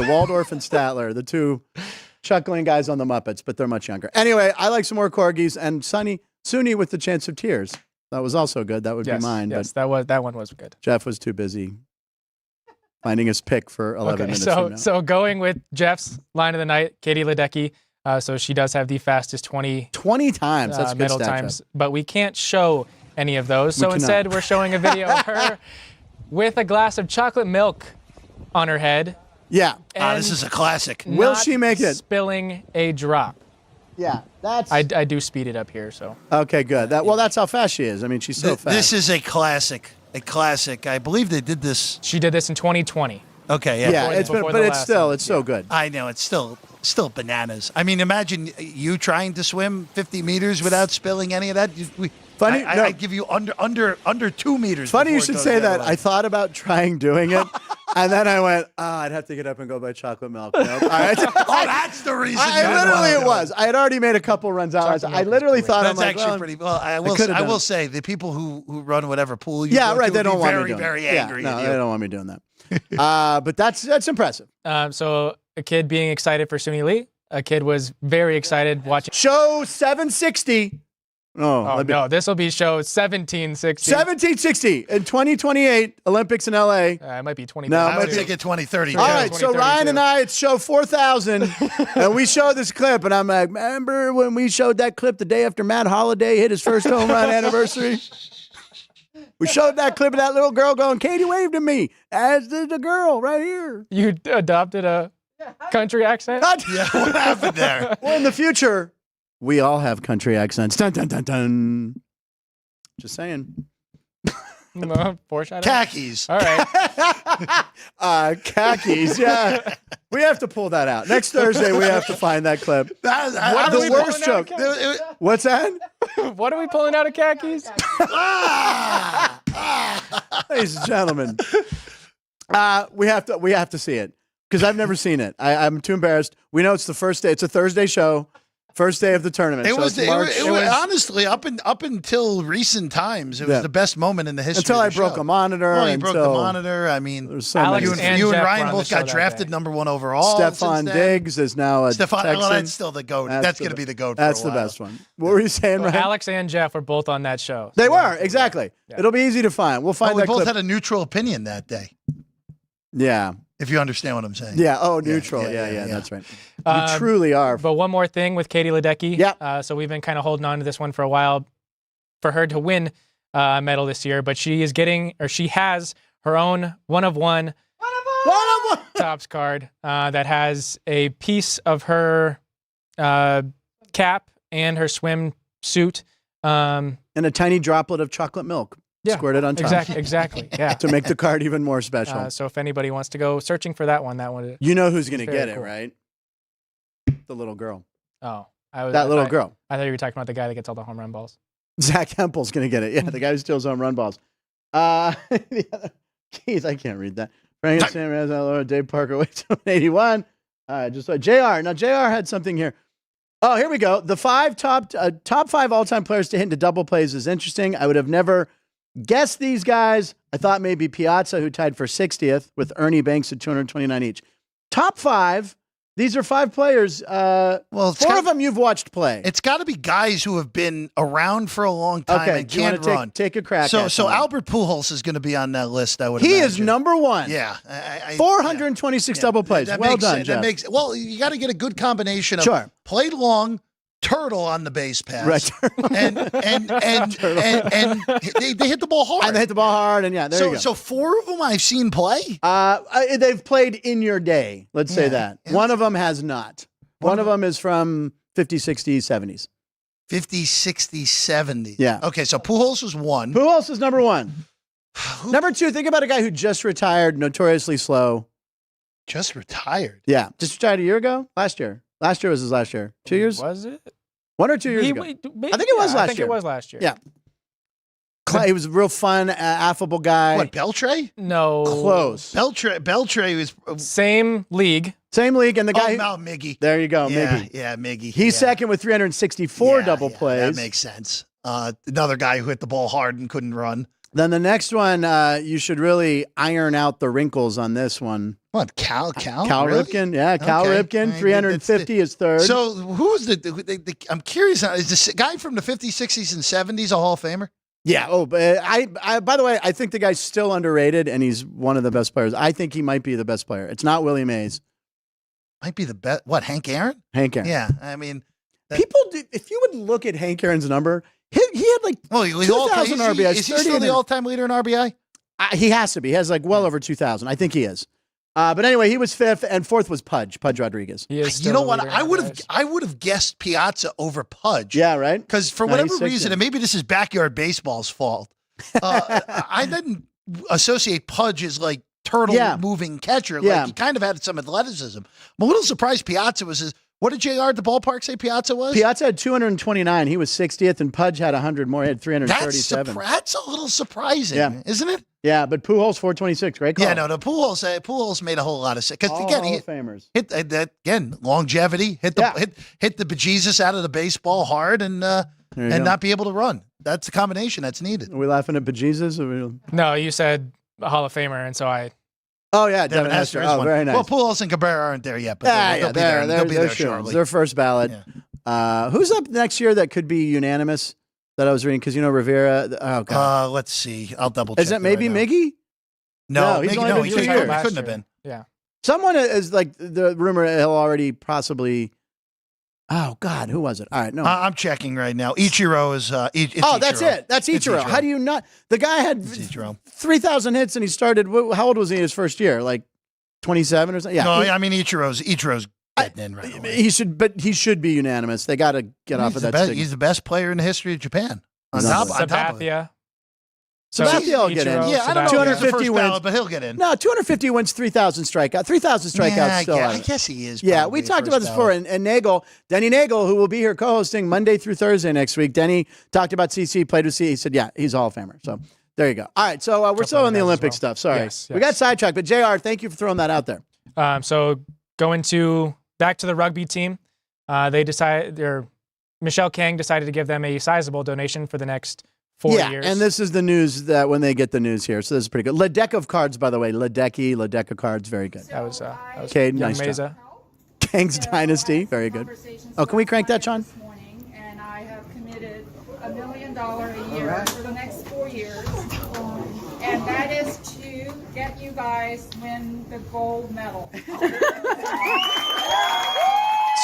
Waldorf and Statler, the two chuckling guys on the Muppets, but they're much younger. Anyway, I like some more corgis and Suni with the chance of tears. That was also good. That would be mine. Yes, but that one was good. Jeff was too busy finding his pick for 11 minutes. So going with Jeff's line of the night, Katie Ledecky. So she does have the fastest 20 times. That's medal good times, Jeff. but we can't show any of those. So instead, we're showing a video of her with a glass of chocolate milk on her head. Yeah. This is a classic. Will she make it? Spilling a drop. Yeah, that's. I do speed it up here, so. Okay, good. That's how fast she is. I mean, she's so fast. This is a classic. A classic. I believe they did this. She did this in 2020. Okay, yeah. Yeah, it's so good. I know, it's still bananas. I mean, imagine you trying to swim 50 meters without spilling any of that. I'd give you under 2 meters. Funny you should say that. I thought about trying doing it, and then I went, I'd have to get up and go buy chocolate milk. Nope. That's the reason. It was. I had already made a couple runs out. I literally thought that's actually pretty. Well, I will say the people who run whatever pool you go to they don't want very, me very doing angry. No, they don't want me doing that. But that's impressive. So a kid being excited for Suni Lee. A kid was very excited watching. Show 760. No, this will be show 1760. 1760 in 2028 Olympics in LA. It might be 2030. No, I might take it 2030. All right, so Ryan and I, it's show 4,000, and we showed this clip, and I'm like, remember when we showed that clip the day after Matt Holliday hit his first home run anniversary? We showed that clip of that little girl going, Katie waved at me, as did the girl right here. You adopted a country accent? Yeah, what happened there? Well, in the future, we all have country accents. Dun, dun, dun, dun. Just saying. Foreshadowing? Khakis. All right. Khakis, yeah. We have to pull that out. Next Thursday, we have to find that clip. The worst joke. What's that? What are we pulling out of khakis? Ladies and gentlemen, we have to see it because I've never seen it. I'm too embarrassed. We know it's the first day. It's a Thursday show. First day of the tournament. It was honestly up until recent times. It was the best moment in the history. Until of the I broke show. a monitor. Well, you broke the monitor. I mean, Alex you and Ryan both got drafted #1 overall. Stefan Diggs is now a Texan. Well, that's still the GOAT. That's going to be the GOAT. That's the best one. What were you saying, Ryan? Alex and Jeff were both on that show. They were exactly. Yeah. It'll be easy to find. We'll find. We both clip. had a neutral opinion that day. Yeah. If you understand what I'm saying. Yeah. Oh, neutral. Yeah. That's right. You truly are. But one more thing with Katie Ledecky. Yeah. So we've been kind of holding on to this one for a while for her to win a medal this year, but she has her own one of one tops card that has a piece of her cap and her swim suit. And a tiny droplet of chocolate milk. Squirted on top. Exactly. Yeah. To make the card even more special. So if anybody wants to go searching for that one. You know who's going to get it, right? The little girl. Oh. Little girl. I thought you were talking about the guy that gets all the home run balls. Zach Hempel's going to get it. Yeah, the guy who steals home run balls. Keith, I can't read that. Frank Nicotero, Dave Parker, 81. Just like JR. Now, JR had something here. Oh, here we go. The top 5 all-time players to hit into double plays is interesting. I would have never guessed these guys. I thought maybe Piazza, who tied for 60th with Ernie Banks at 229 each. Top 5. These are 5 players. 4 of them you've watched play. It's got to be guys who have been around for a long time and can't run. Take a crack. So Albert Pujols is going to be on that list. I would. He is number 1. Yeah, 426 double plays. Well done, Jeff. You got to get a good combination of played long. Turtle on the base pass, right? and they hit the ball hard. And they hit the ball hard, and there you go. So 4 of them I've seen play. They've played in your day. Let's say that. One of them has not. One of them is from 50s, 60s, 70s. 50s, 60s, 70s. Yeah. Okay, so Pujols was 1. Pujols is number 1. Number 2, think about a guy who just retired, notoriously slow. Just retired? Yeah. Just retired a year ago? Last year. Last year was his last year. 2 years? Was it? 1 or 2 years ago. I think it was last year. I think it was last year. Yeah. He was a real fun, affable guy. What, Beltre? No. Close. Beltre was... Same league. Same league, and the guy. Miggy. There you go, Yeah, Miggy. yeah, Miggy. He's second with 364 double plays. That makes sense. Another guy who hit the ball hard and couldn't run. Then the next one, you should really iron out the wrinkles on this one. What, Cal really? Ripken? Yeah, Cal Ripken, 350 is third. So who's I'm curious, is this guy from the 50s, 60s, and 70s a Hall of Famer? Yeah. Oh, but I by the way, I think the guy's still underrated, and he's one of the best players. I think he might be the best player. It's not Willie Mays. Might be the best. What, Hank Aaron? Hank Aaron. Yeah, I mean. People, if you would look at Hank Aaron's number, he had like 2,000 RBIs. Is he still the all-time leader in RBI? He has to be. He has like well over 2,000. I think he is. But anyway, he was fifth, and fourth was Pudge Rodriguez. You know what? I would have guessed Piazza over Pudge. Yeah, right. Because for whatever reason, and maybe this is backyard baseball's fault, I didn't associate Pudge as like turtle moving catcher. Like he kind of had some athleticism. I'm a little surprised Piazza was his. What did JR at the ballpark say Piazza was? Piazza had 229. He was 60th, and Pudge had 100 more. He had 337. That's a little surprising, isn't it? Yeah, but Pujols 426. Great call. Yeah, no, the Pujols made a whole lot of sense. Because again, Hall of Famers. Hit that again, longevity. Hit the bejesus out of the baseball hard and not be able to run. That's the combination that's needed. Are we laughing at bejesus? No, you said Hall of Famer, and so I. Oh, yeah, Devin Hester. Oh, very nice. Well, Pujols and Cabrera aren't there yet, but they'll be there. They'll be there shortly. Their first ballot. Yeah. Who's up next year that could be unanimous that I was reading? Because, Rivera. Oh, God. Let's see. I'll double check. Is that maybe Miggy? No, he's only been 2 years. He couldn't have been. Yeah. Someone is like the rumor he'll already possibly. Oh, God, who was it? All right, no. I'm checking right now. Ichiro is. That's Ichiro. it. That's Ichiro. How do you not? The guy had 3,000 hits and he started. How old was he in his first year? Like 27 or something? Yeah. No, I mean, Ichiro's getting in right away. He should be unanimous. They got to get off of that. He's the best player in the history of Japan. On top of it. Sabathia will get in. Yeah, I don't know 250 wins, but he'll get in. No, 250 wins, 3,000 strikeouts. 3,000 strikeouts still. I guess he is. Yeah, we talked about this before. And Denny Nagel, who will be here co-hosting Monday through Thursday next week. Denny talked about CC, played with CC. He said, yeah, he's a Hall of Famer. So there you go. All right, so we're still on the Olympic stuff. Sorry. Yes. We got sidetracked, but JR, thank you for throwing that out there. So back to the rugby team. Michelle Kang decided to give them a sizable donation for the next 4 years. And this is the news that when they get the news here. So this is pretty good. Ledeck of cards, by the way. Ledeck of cards, very good. That was okay, nice job. Kang's Dynasty, very good. Oh, can we crank that, Sean? And I have committed $1 million a year for the next 4 years. And that is to get you guys win the gold medal.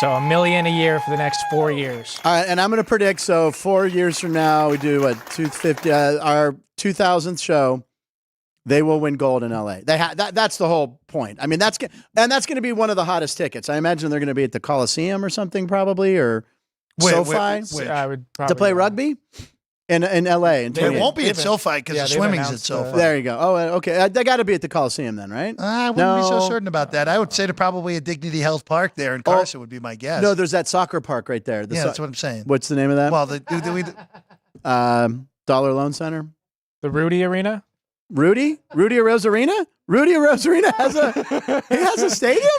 So $1 million a year for the next 4 years. All right, and I'm going to predict. So 4 years from now, we do 250. Our 2000th show, they will win gold in LA. That's the whole point. I mean, that's going to be one of the hottest tickets. I imagine they're going to be at the Coliseum or something, probably, or SoFi I would probably to play rugby. In LA. It won't be at SoFi because the swimming's at SoFi. There you go. Oh, okay. They got to be at the Coliseum then, right? I wouldn't be so certain about that. I would say they're probably at Dignity Health Park there in Carson would be my guess. No, there's that soccer park right there. That's what I'm saying. What's the name of that? Well, Dollar Loan Center. The Rudy Arena? Rudy Rosarina? Rudy Rosarina has a stadium?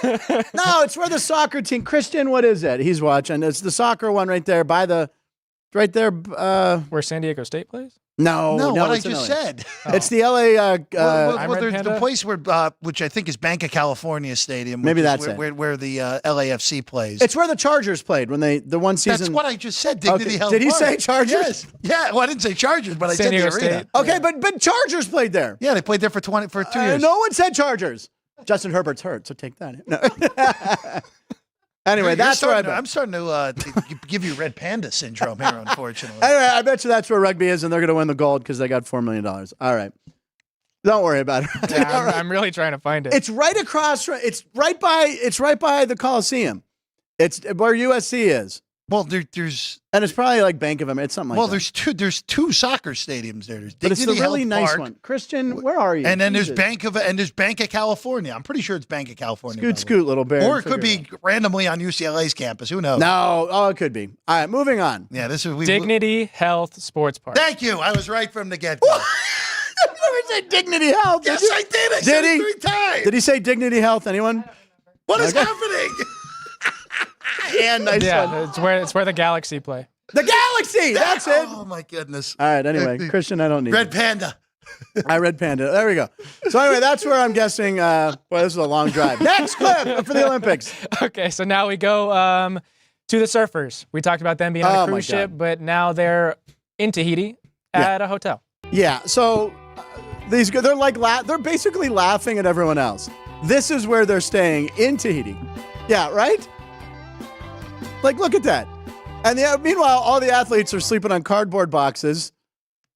No, it's where the soccer team. Christian, what is it? He's watching. It's the soccer one right there by the. Right there. Where San Diego State plays? No, what I just said. It's the LA. There's the place where, which I think is Bank of California Stadium. Maybe that's where the LAFC plays. It's where the Chargers played when the one season. That's what I just said. Dignity Health Did he Park. say Chargers? Yes. Yeah. Well, I didn't say Chargers, but I said the arena. State. Okay, but Chargers played there. Yeah, they played there for 2 years. No one said Chargers. Justin Herbert's hurt, so take that. No. Anyway, that's where I'm starting to give you Red Panda syndrome here, unfortunately. Anyway, I bet you that's where rugby is, and they're going to win the gold because they got $4 million. All right. Don't worry about it. Yeah, I'm really trying to find it. It's right across. It's right by the Coliseum. It's where USC is. Well, there's and it's probably like Bank of America. It's something like that. There's two soccer stadiums there. There's but it's the really Health nice Park. one. Christian, where are you? And then there's Bank of California. I'm pretty sure it's Bank of California. Scoot, little bear. Or it could be randomly on UCLA's campus. Who knows? No, it could be. All right, moving on. Yeah, this is Dignity Health Sports Park. Thank you. I was right from the get-go. Never said Dignity Health. Yes, I did. I said it 3 times. Did he say Dignity Health? Anyone? What is happening? And nice Yeah, one. it's where the Galaxy play. The Galaxy. That's it. Oh my goodness. All right. Anyway, Christian, I don't need Red it. Panda. I read Panda. There we go. So anyway, that's where I'm guessing. Boy, this is a long drive. Next clip for the Olympics. Okay, so now we go to the surfers. We talked about them being on Oh, a my cruise ship, God. but now they're in Tahiti at a hotel. Yeah. So these they're basically laughing at everyone else. This is where they're staying in Tahiti. Yeah. Right. Like, look at that. And meanwhile, all the athletes are sleeping on cardboard boxes,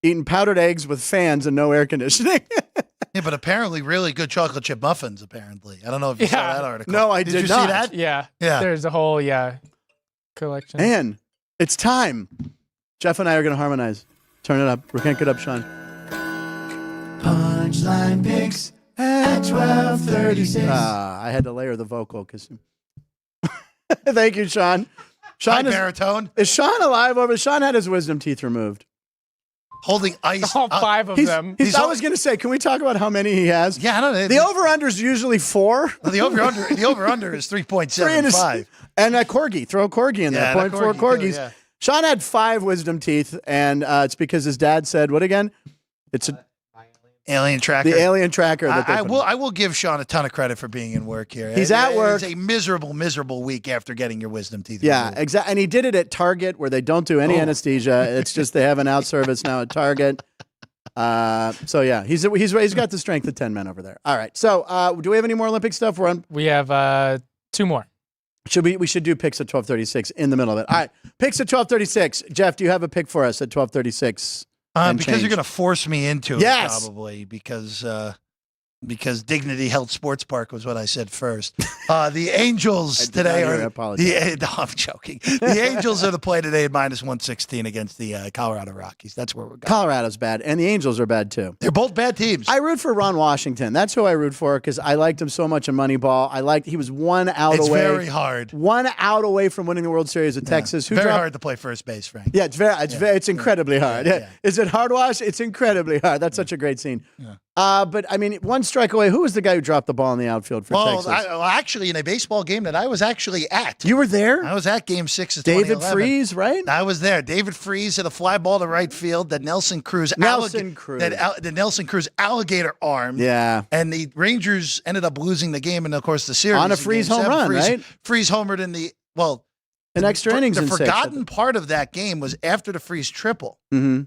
eating powdered eggs with fans and no air conditioning. Yeah, but apparently really good chocolate chip muffins, apparently. I don't know if you saw that article. No, I did you not. see that? Yeah. Yeah. There's a whole collection. Man, it's time. Jeff and I are going to harmonize. Turn it up. Crank it up, Sean. Punchline picks at 12:36. I had to layer the vocal because. Thank you, Sean. High baritone. Is Sean alive over? Sean had his wisdom teeth removed. Holding ice. All 5 of them. I was going to say, can we talk about how many he has? Yeah, I don't know. The over-under is usually 4. The over-under is 3.75. And a corgi. Throw a corgi in there. Yeah, 0.4 corgis. Yeah. Sean had 5 wisdom teeth, and it's because his dad said, what again? It's Alien tracker. the alien tracker. That they I put- will give Sean a ton of credit for being in work here. He's at work. It's a miserable week after getting your wisdom teeth. Yeah, removed. exactly. And he did it at Target where they don't do any anesthesia. It's just they have an out service now at Target. So yeah, he's got the strength of 10 men over there. All right. So do we have any more Olympic stuff? We have 2 more. We should do picks at 12:36 in the middle of it. All right, picks at 12:36. Jeff, do you have a pick for us at 12:36? Because you're going to force me into it, Yes. probably because Dignity Health Sports Park was what I said first. The Angels today I are. apologize. No, I'm joking. The Angels are to play today at -116 against the Colorado Rockies. That's where we're going. Colorado's bad, and the Angels are bad too. They're both bad teams. I root for Ron Washington. That's who I root for because I liked him so much in Moneyball. He was 1 out It's away. very hard. 1 out away from winning the World Series at Texas. Who Very dropped- hard to play first base, Frank. Yeah, it's incredibly hard. Yeah. Is it hard wash? It's incredibly hard. That's such a great scene. But I mean, 1 strike away. Who was the guy who dropped the ball in the outfield for Texas? Actually, in a baseball game that I was actually at. You were there? I was at Game 6 of David 2011. Freese, right? I was there. David Freese hit a fly ball to right field that Nelson Cruz alligator arm. Yeah. And the Rangers ended up losing the game, and of course the series On a in Freese Game home 7. run, right? Freese homered in In extra innings. The in 6, forgotten part of that game was after the Freese triple. Mm-hmm.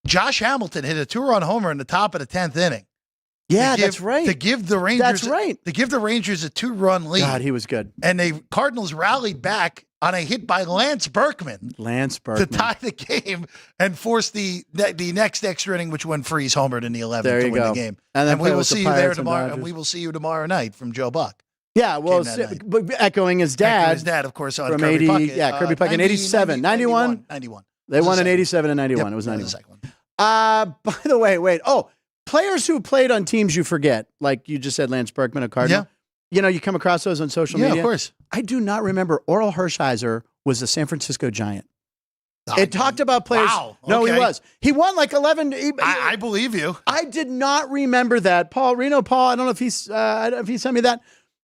Josh Hamilton hit a 2-run homer in the top of the 10th inning. Yeah, that's right. To give the Rangers, That's right. To give the Rangers a 2-run lead. God, he was good. And the Cardinals rallied back on a hit by Lance Berkman to tie the game and force the next extra inning, which went Freese homered in the 11th There to you win go. the game. And then we play will with the see you there Pirates and tomorrow. Dodgers. And we will see you tomorrow night from Joe Buck. Yeah, well, echoing his dad. His dad, of course, on from Kirby 80. Puckett. Yeah, Kirby Puckett in 87. 91? 91. They won in the 87 and 91. Yep, It was that 91. the second one. By the way, wait. Oh, players who played on teams you forget, like you just said, Lance Berkman, a Cardinal. Yeah. You know, you come across those on social media. Yeah, of course. I do not remember Oral Hershiser was a San Francisco Giant. It talked about players. Wow. No, he Okay. was. He won like 11. I believe you. I did not remember that. Paul, I don't know if he sent me that.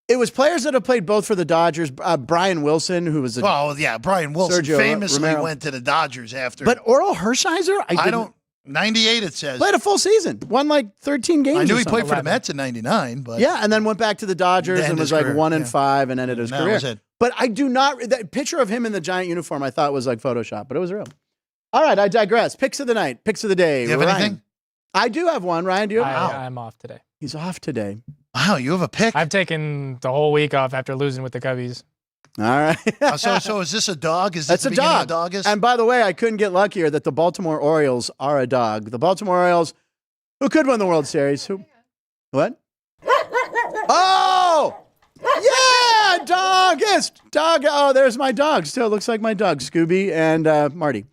It was players that have played both for the Dodgers. Brian Wilson, who was Brian Wilson Sergio famously Romero. went to the Dodgers after. But Oral Hershiser, I don't. 98, it says. played a full season, won like 13 games. I knew or he played something. for the Mets in 99, but Yeah, and then went back to the Dodgers Ended and was his like career, 1-5 and ended his that career. was it. But I do not. That picture of him in the Giant uniform, I thought was like Photoshop, but it was real. All right, I digress. Picks of the night, picks of the day. Do you have Ryan. anything? I do have one. Ryan, do you have? I'm off today. He's off today. Wow, you have a pick. I've taken the whole week off after losing with the Cubbies. All right. So is this a dog? Is this That's the a beginning dog. of August? And by the way, I couldn't get luckier that the Baltimore Orioles are a dog. The Baltimore Orioles, who could win the World Series? Who? What? Oh! Yeah, dogist. Dog. Oh, there's my dog. Still looks like my dog, Scooby and Marty.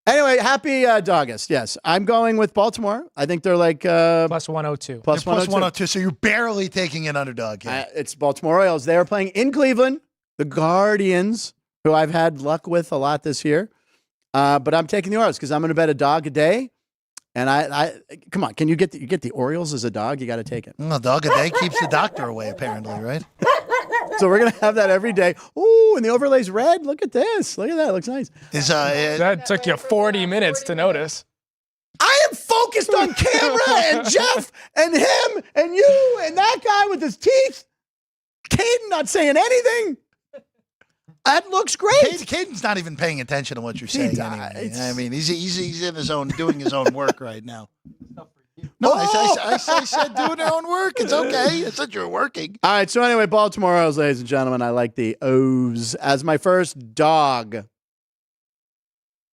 Anyway, happy dogist. Yes, I'm going with Baltimore. I think they're like Plus 102. plus Plus 102. 102. So you're barely taking an underdog here. It's Baltimore Orioles. They are playing in Cleveland. The Guardians, who I've had luck with a lot this year. But I'm taking the Orioles because I'm going to bet a dog a day. And I come on, can you get the Orioles as a dog? You got to take it. Well, dog a day keeps the doctor away, apparently, right? So we're going to have that every day. Ooh, and the overlay's red. Look at this. Look at that. It looks nice. That took you 40 minutes to notice. I am focused on camera and Jeff and him and you and that guy with his teeth. Caden not saying anything. That looks great. Caden's not even paying attention to what you're saying. Anyway. I mean, he's in his own, doing his own work right now. No, I said doing their own work. It's okay. I said you're working. All right. So anyway, Baltimore O's, ladies and gentlemen. I like the O's as my first dog.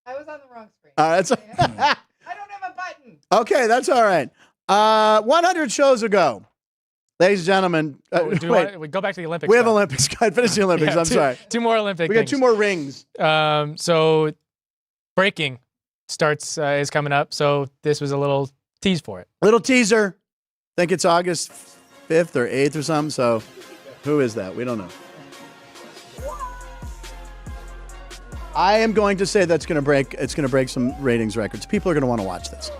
I was on the wrong screen. All right. So I don't have a button. okay, that's all right. 100 shows ago, ladies and gentlemen. We go back to the Olympics. We have Olympics. God, finish the Olympics. I'm sorry. 2 more Olympic We got things. 2 more rings. So breaking starts is coming up. So this was a little tease for it. Little teaser. I think it's August 5th or 8th or something. So who is that? We don't know. I am going to say that's going to break. It's going to break some ratings records. People are going to want to watch this.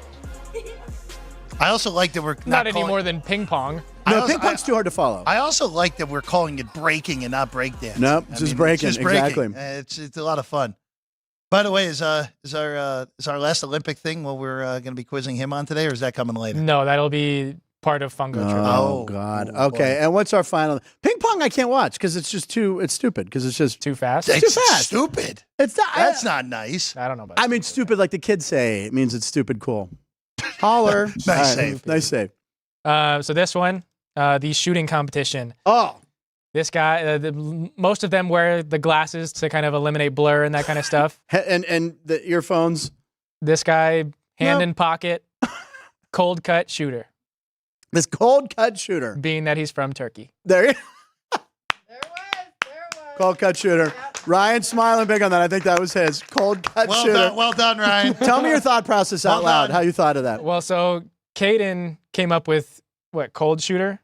I also like that we're Not any more than ping pong. No, ping pong's too hard to follow. I also like that we're calling it breaking and not breakdance. Nope, just breaking. Exactly. It's a lot of fun. By the way, is our last Olympic thing what we're going to be quizzing him on today, or is that coming later? No, that'll be part of Fungo trivia. Oh, God. Okay, and what's our final? Ping pong I can't watch because it's just it's stupid because it's just Too fast? It's too fast. stupid. It's not. That's not nice. I don't know about I mean, stupid like the kids say. It means it's stupid cool. Holler. Nice All right, save. Nice save. So this one, the shooting competition. Oh, This guy, most of them wear the glasses to kind of eliminate blur and that kind of stuff. and the earphones. This guy, hand No. in pocket, cold cut shooter, This cold cut shooter. being that he's from Turkey. There you There was. cold cut shooter. Ryan's smiling big on that. I think that was his cold cut shooter. Well done, Ryan. Tell me your thought process out Well loud. done. How you thought of that? Well, so Caden came up with cold shooter,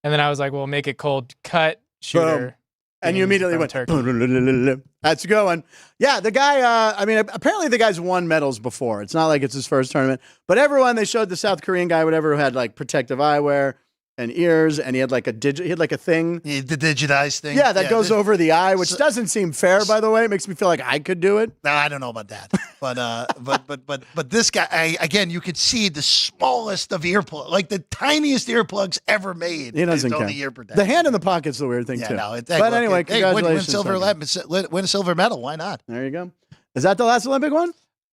and then I was like, well, make it cold cut shooter. And you being immediately from went, Turkey. That's a good one. Yeah, the guy, I mean, apparently the guy's won medals before. It's not like it's his first tournament. But everyone, they showed the South Korean guy, whatever, who had like protective eyewear and ears, and he had like a thing. The digitized thing. Yeah, that goes over the eye, which So- doesn't seem fair, by the way. It makes me feel like I could do it. No, I don't know about that, but this guy, again, you could see the smallest of earplugs, like the tiniest earplugs ever made. He doesn't is care. on the ear protector. The hand in the pocket's the weird thing, Yeah, too. no. But anyway, congratulations. Win a silver medal. Why not? There you go. Is that the last Olympic one?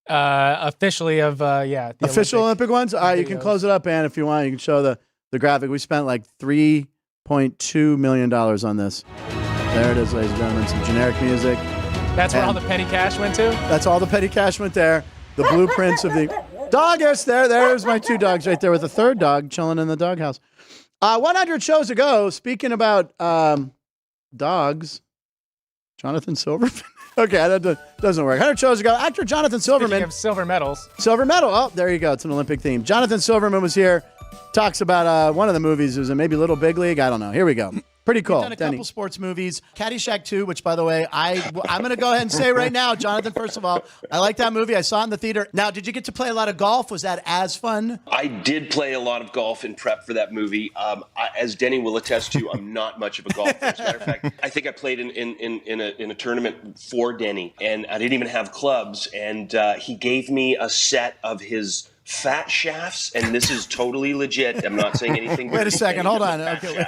Officially of, the Official Olympic ones? All right, you can videos. close it up, Ann, if you want. You can show the graphic. We spent like $3.2 million on this. There it is, ladies and gentlemen. Some generic music. That's where all And- the petty cash went to? That's all the petty cash went there. The blueprints of the Dogust. There's my 2 dogs right there with a 3rd dog chilling in the doghouse. 100 shows ago, speaking about dogs, Jonathan Silverman. Okay, that doesn't work. 100 shows ago, actor Jonathan Speaking Silverman. of silver medals. Silver medal. Oh, there you go. It's an Olympic theme. Jonathan Silverman was here. Talks about one of the movies. It was maybe Little Big League. I don't know. Here we go. Pretty cool. We've done a couple sports movies. Caddyshack 2, which, by the way, I'm going to go ahead and say right now, Jonathan, first of all, I like that movie. I saw it in the theater. Now, did you get to play a lot of golf? Was that as fun? I did play a lot of golf in prep for that movie. As Denny will attest to, I'm not much of a golfer. As a matter of fact, I think I played in a tournament for Denny, and I didn't even have clubs. And he gave me a set of his fat shafts, and this is totally legit. I'm not saying anything. Wait a second. Hold on. Okay.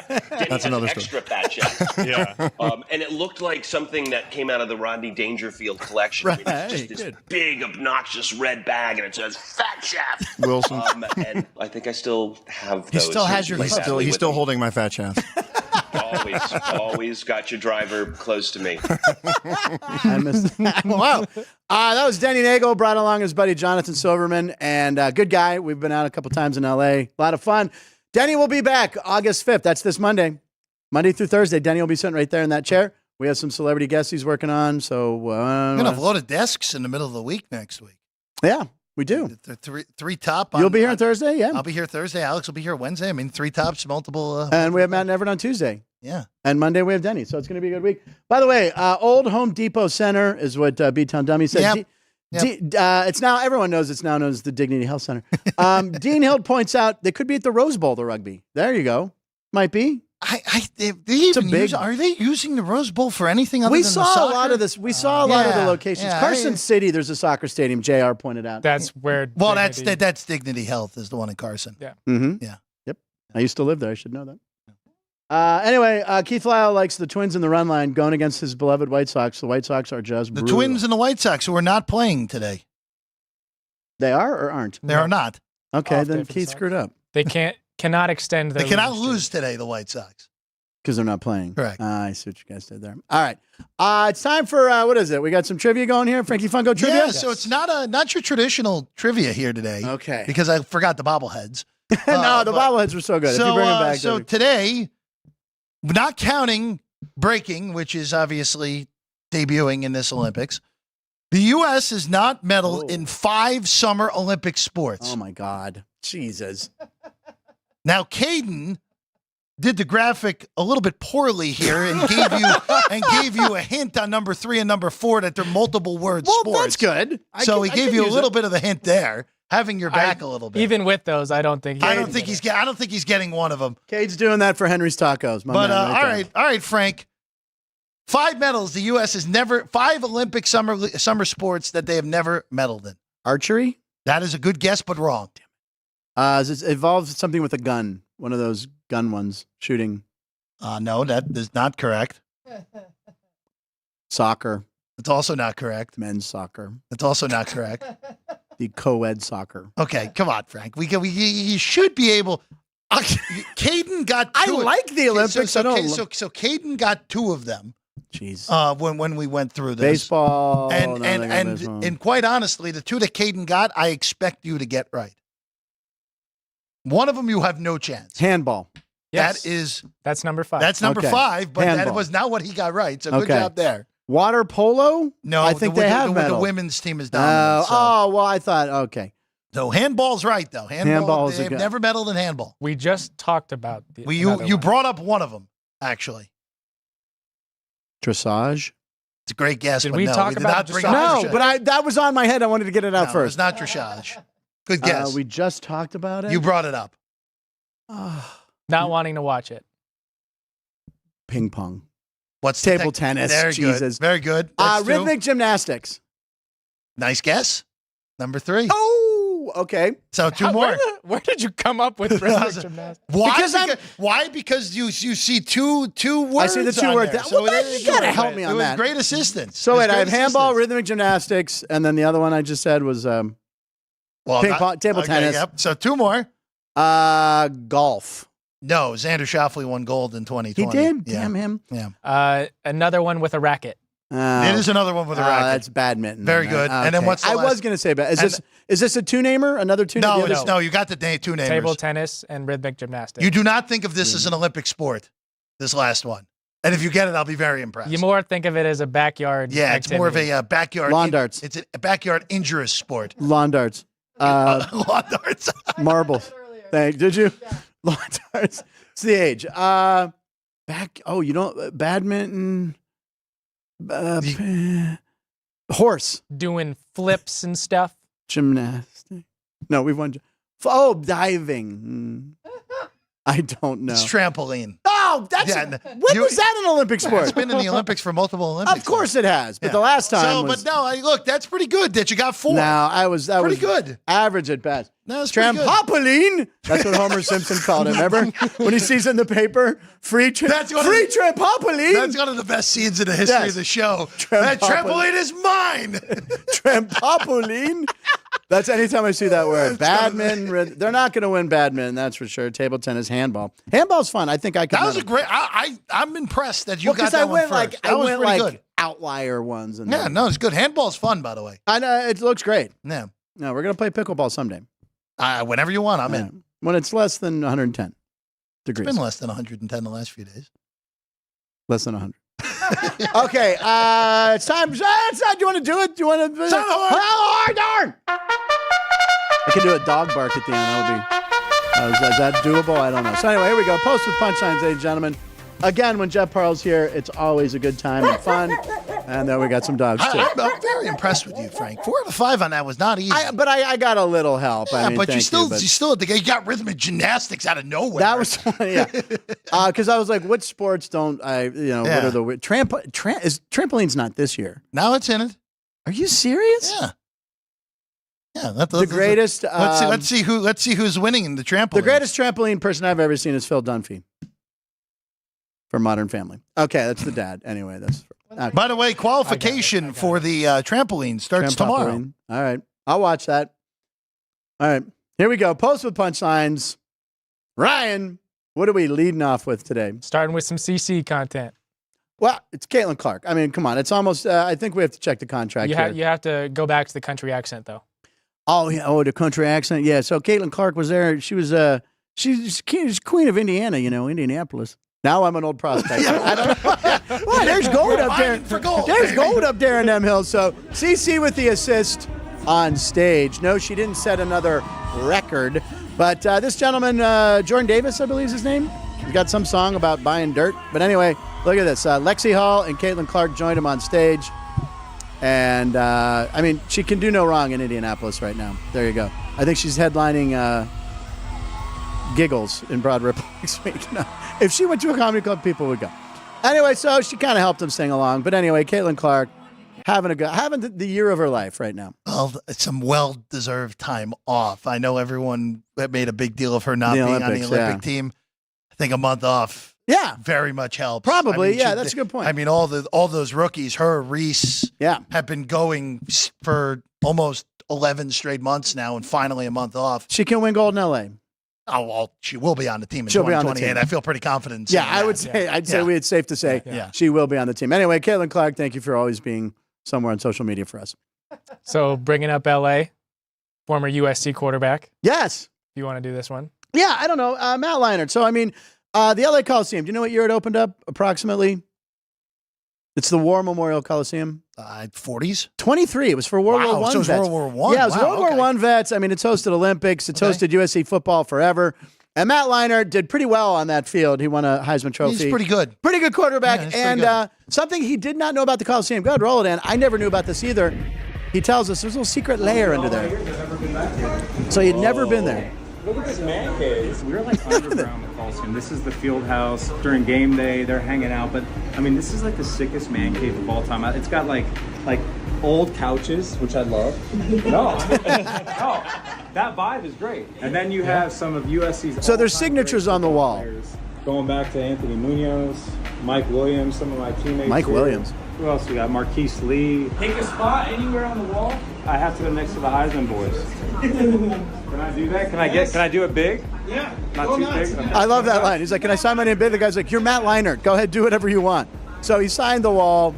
That's another story. Extra fat shafts. Yeah. And it looked like something that came out of the Rodney Dangerfield collection. Right. I mean, it's just this big, obnoxious red bag, and it says fat shaft. Wilson. And I think I still have He those. still has your Like that He's with still me. holding my fat shaft. Always got your driver close to me. I missed that. Wow. That was Denny Nagel, brought along his buddy Jonathan Silverman, and good guy. We've been out a couple times in L.A. A lot of fun. Denny will be back August 5th. That's this Monday. Monday through Thursday. Denny will be sitting right there in that chair. We have some celebrity guests he's working on. So We're going to have loaded desks in the middle of the week next week. yeah, we do. Three top. You'll be here on Thursday? Yeah. I'll be here Thursday. Alex will be here Wednesday. I mean, 3 tops, multiple. And we have Matt and Everett on Tuesday. Yeah. And Monday we have Denny. So it's going to be a good week. By the way, Old Home Depot Center is what B-Town Dummy said. Yep. It's now, everyone knows it's now known as the Dignity Health Center. Dean Hild points out they could be at the Rose Bowl, the rugby. There you go. Might be. Are they using the Rose Bowl for anything other We than saw the soccer? a lot of this. We saw a lot of the locations. yeah, Carson City, there's a soccer stadium. JR pointed out. That's where. Well, Dignity- that's Dignity Health is the one in Carson. Yeah. Mm-hmm. Yeah. Yep. I used to live there. I should know that. Anyway, Keith Lyle likes the Twins in the run line going against his beloved White Sox. The White Sox are just The brutal. Twins and the White Sox who are not playing today. They are or aren't? They are not. Okay, Off then different Keith Sox. screwed up They cannot extend. They Their cannot losing streak. lose today, the White Sox. because they're not playing. Correct. I see what you guys did there. All right. It's time for, what is it? We got some trivia going here. Frankie Fungo trivia? Yeah, so it's not your traditional trivia here today. Okay. Because I forgot the bobbleheads. No, the bobbleheads were so good. If you bring them back, So they'll be- today, not counting breaking, which is obviously debuting in this Olympics, the U.S. has not medaled in 5 Summer Olympic sports. Oh, my God. Jesus. Now, Caden did the graphic a little bit poorly here and gave you a hint on number 3 and number 4 that they're multiple word Well, sports. that's good. He gave you a little bit of a hint there, having your back a little bit. Even with those, I don't think. I don't think he's getting one of them. Cade's doing that for Henry's Tacos. My But man, all right, Frank. 5 medals. The U.S. has never 5 Olympic summer sports that they have never medaled in. Archery? That is a good guess, but wrong. It involves something with a gun. One of those gun ones shooting. No, that is not correct. Soccer. It's also not correct. Men's soccer. It's also not correct. The co-ed soccer. Okay, come on, Frank. You should be able. Caden got. I like the Olympics. So I don't. so Caden got 2 of them. Jeez. When we went through this. Baseball. And quite honestly, the 2 that Caden got, I expect you to get right. One of them you have no chance. Handball. Yes. That's number 5. That's number Okay. 5, but that Handball. was not what he got right. So good Okay. job there. Water polo? No, I think they have the medal. women's team is dominant. Well, I thought, okay. So handball's right though. Handball's a they've good- never medaled in handball. We just talked about the. You another one. brought up one of them actually. Dressage? It's a great guess. Did but we no, talk did about not bring dressage? up No, dressage. but that was on my head. I wanted to get it out No, first. It's not dressage. Good guess. We just talked about it. You brought it up. Not wanting to watch it. Ping pong. What's the Table tennis. Very Jesus. good. Very good. That's 2. Rhythmic gymnastics. Nice guess. Number 3. Oh, okay. So 2 more. Where did you come up with rhythmic gymnastics? Why? Why? Because you see two words. I see the 2 on words. there. Well, there you you gotta go. help me on It was that. great assistance. So It was wait, I great have handball, assistance. rhythmic gymnastics, and then the other one I just said was Well, ping pong, table tennis. Yep. So 2 more. Golf. No, Xander Schauffele won gold in 2020. He did. Yeah. Damn him. Yeah. Another one with a racket. It is another one with a racket. That's badminton. Very then, good. right? And then Okay. what's the I last- was going to say, is this a 2-namer? Another 2? No, you got the 2 namers. Table tennis and rhythmic gymnastics. You do not think of this as an Olympic sport, this last one. And if you get it, I'll be very impressed. You more think of it as a backyard. Yeah, it's more of activity. a backyard. Lawn darts. It's a backyard injurious sport. Lawn darts. Lawn darts. Marbles. Did you? Lawn darts. It's the age. Badminton. Horse. Doing flips and stuff. Gymnastics. No, we've won. Diving. I don't know. It's trampoline. Oh, that's Yeah, when you- was that an Olympic sport? It's been in the Olympics for multiple Olympics. Of course it has, but Yeah. the last time So, was. but no, look, that's pretty good that you got 4. No, that was pretty good. average at best. No, it's pretty good. Trampoline. That's what Homer Simpson called it. Remember when he sees in the paper free That's one of free the- trampoline. That's one of the best scenes in the history Yes. of the show. That trampoline is mine. Trampoline. That's anytime I see that word. Badminton. They're not going to win badminton, that's for sure. Table tennis, handball. Handball's fun. I think I could. That was win a great. I'm impressed that you Well, got 'cause that I one went first. like That I was went pretty like good. outlier ones. And Yeah, no, it's good. Handball's fun, by the way. I know it looks great. Yeah, No, we're gonna play pickleball someday. whenever you want, I'm Yeah. in. When it's less than 110 It's degrees. been less than 110 the last few days. Less than 100. Okay, it's time. Do you want to do it? Do you want to? Darn! I can do a dog bark at the end. That would be. Is that doable? I don't know. So anyway, here we go. Post with punchlines, ladies and gentlemen. Again, when Jeff Parles here, it's always a good time and fun. And then we got some dogs, too. I'm very impressed with you, Frank. 4 out of 5 on that was not easy. But I got a little help. Yeah, I mean, but you still but you got rhythmic gymnastics out of nowhere. that was yeah. Because I was like, what sports don't I? What are the trampoline's not this year? Now it's in it. Are you serious? Yeah. Yeah, the greatest. Let's see who's winning in the trampoline. The greatest trampoline person I've ever seen is Phil Dunphy for Modern Family. Okay, that's the dad. Anyway, that's. By the way, qualification for the trampoline starts tomorrow. All right, I'll watch that. All right, here we go. Post with punchlines. Ryan, what are we leading off with today? Starting with some CC content. Well, it's Caitlin Clark. I mean, come on. It's almost. I think we have to check the contract. You have to go back to the country accent though. Oh yeah. Oh, the country accent. Yeah. So Caitlin Clark was there. She was. She's queen of Indiana. Indianapolis. Now I'm an old prospect. I don't know. Well, there's gold up there. There's gold up there in them hills. So CC with the assist on stage. No, she didn't set another record. But this gentleman, Jordan Davis, I believe is his name. He's got some song about buying dirt. But anyway, look at this. Lexi Hall and Caitlin Clark joined him on stage. And, I mean, she can do no wrong in Indianapolis right now. There you go. I think she's headlining Giggles in Broad Ripple next week. No. If she went to a comedy club, people would go. Anyway, so she kind of helped them sing along. But anyway, Caitlin Clark having the year of her life right now. Well, it's some well-deserved time off. I know everyone made a big deal of her not being on the Olympic team. I think a month off. Yeah, very much helps. Probably, that's a good point. I mean, all those rookies, her, Reese, have been going for almost 11 straight months now, and finally a month off. She can win gold in L.A. Oh, well, she will be on the team in 2028. I feel pretty confident. Yeah, I would say. I'd say it's safe to say she will be on the team. Anyway, Caitlin Clark, thank you for always being somewhere on social media for us. So bringing up L.A., former USC quarterback. Yes. If you want to do this one. Yeah, I don't know. Matt Leinart. So, I mean, the LA Coliseum, do you know what year it opened up approximately? It's the War Memorial Coliseum. 40s? 23. It was for World War I so vets. World War I? Yeah, it was World War I vets. I mean, it's hosted Olympics. It's hosted USC football forever. And Matt Leinart did pretty well on that field. He won a Heisman Trophy. He's pretty good. Pretty good quarterback. And something he did not know about the Coliseum. Go ahead, roll it in. I never knew about this either. He tells us there's a little secret layer under there. So you'd never been there. Look at this man cave. We're like underground the Coliseum. This is the field house. During game day, they're hanging out. But, I mean, this is like the sickest man cave of all time. It's got like old couches, which I love. No, that vibe is great. And then you have some of USC's. So there's signatures on the wall. Going back to Anthony Munoz, Mike Williams, some of my teammates. Mike Williams. Who else we got? Marquise Lee. Pick a spot anywhere on the wall. I have to go next to the Heisman boys. Can I do that? Can I do it big? Yeah. Not too big? I love that line. He's like, can I sign my name big? The guy's like, you're Matt Leinart. Go ahead, do whatever you want. So he signed the wall.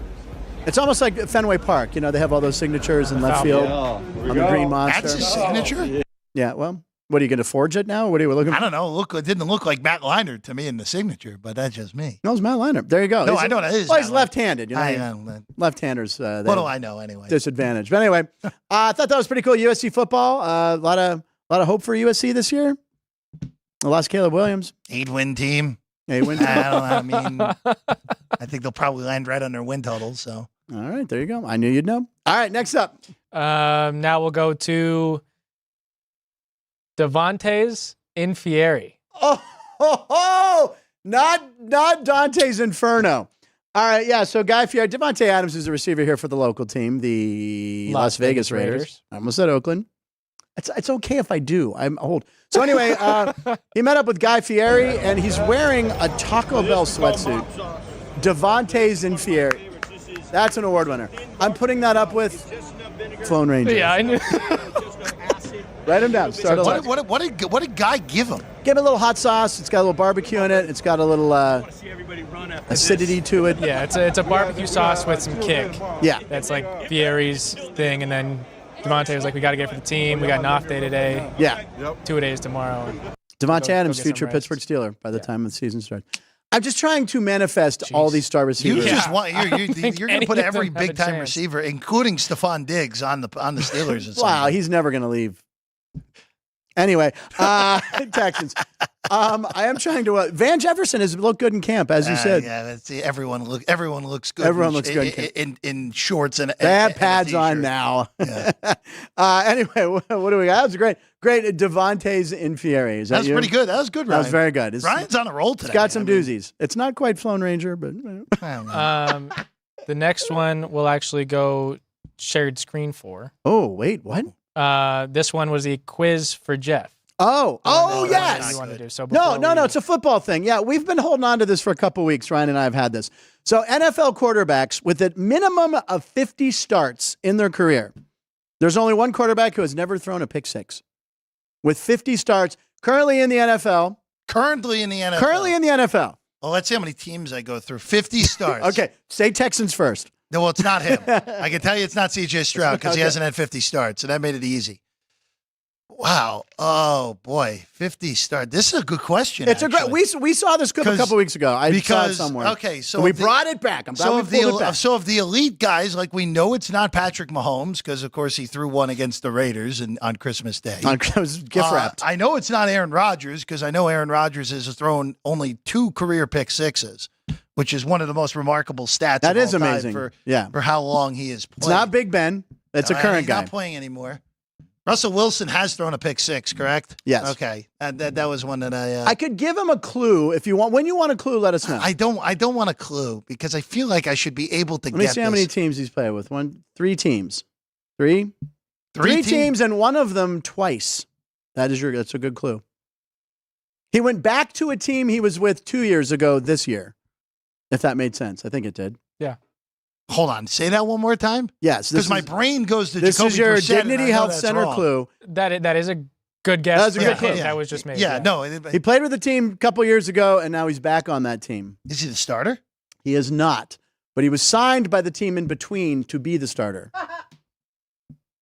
It's almost like Fenway Park. You know, they have all those signatures in left field on the Green Monster. That's his signature? Yeah, well, what are you going to forge it now? What are you looking for? I don't know. It didn't look like Matt Leinart to me in the signature, but that's just me. No, it's Matt Leinart. There you go. No, I know that is. Well, he's left-handed. You know, I know. Left-handers. What do I know anyway? Disadvantage. But anyway, I thought that was pretty cool. USC football. A lot of hope for USC this year. I lost Caleb Williams. 8-win team. 8-win team. I don't know. I mean, I think they'll probably land right on their win totals. So. All right, there you go. I knew you'd know. All right, next up. Now we'll go to Davante's in Fieri. Not Dante's Inferno. All right, yeah, so Guy Fieri. Davante Adams is a receiver here for the local team, the Las Vegas Raiders. I almost said Oakland. It's okay if I do. I'm old. So anyway, he met up with Guy Fieri, and he's wearing a Taco Bell sweatsuit. Davante's in Fieri. That's an award winner. I'm putting that up with Flown Rangers. Yeah, I knew. Write him down. What did Guy give him? Give him a little hot sauce. It's got a little barbecue in it. It's got a little acidity to it. Yeah, it's a barbecue sauce with some kick. Yeah. That's like Fieri's thing. And then Davante was like, we got to get it for the team. We got an off day today. Yeah. 2-a-days tomorrow. Davante Adams, future Pittsburgh Steeler by the time the season starts. I'm just trying to manifest all these star receivers. You just want you're going to put every big time receiver, including Stephon Diggs, on the Steelers. Wow, he's never going to leave. Anyway, Texans. I am trying to. Van Jefferson has looked good in camp, as you said. Yeah, everyone looks good. Everyone looks good in shorts and they have pads on now. Yeah. Anyway, what do we got? That was great. Davante's in Fieri. Is that That's you? pretty good. That was good, Ryan. That was very good. Ryan's on a roll today. It's got some doozies. It's not quite Flown Ranger, but. The next one will actually go shared screen for. Oh, wait, what? This one was a quiz for Jeff. Oh, yes. You want to do so? No, it's a football thing. Yeah, we've been holding on to this for a couple weeks. Ryan and I have had this. So NFL quarterbacks with a minimum of 50 starts in their career. There's only one quarterback who has never thrown a pick six. With 50 starts, currently in the NFL. Currently in the NFL. Well, let's see how many teams I go through. 50 starts. Okay, say Texans first. No, well, it's not him. I can tell you it's not C.J. Stroud because he hasn't had 50 starts, so that made it easy. Wow. Oh, boy. 50 starts. This is a good question. It's actually. We saw this clip a couple weeks ago. I saw it somewhere. Okay, so we brought it back. I'm glad we pulled it back. So of the elite guys, like we know it's not Patrick Mahomes because, of course, he threw one against the Raiders on Christmas Day. It was gift wrapped. I know it's not Aaron Rodgers because I know Aaron Rodgers has thrown only 2 career pick sixes, which is one of the most remarkable stats. That of is all time amazing. For how long he has played. It's not Big Ben. It's a current guy. He's not playing anymore. Russell Wilson has thrown a pick six, correct? Yes. Okay. That was one that I could give him a clue if you want. When you want a clue, let us know. I don't want a clue because I feel like I should be able to get Let me see how many this. teams he's played with. 3 teams. Three teams and one of them twice. That's a good clue. He went back to a team he was with 2 years ago this year. If that made sense. I think it did. Yeah. Hold on. Say that one more time? Yes. Because my brain goes to This Jacoby is your Brissett, Dignity Health Center wrong. clue. That is a good guess. That was a good clue. clue. That was just made. Yeah, no. He played with the team a couple years ago, and now he's back on that team. Is he the starter? He is not. But he was signed by the team in between to be the starter.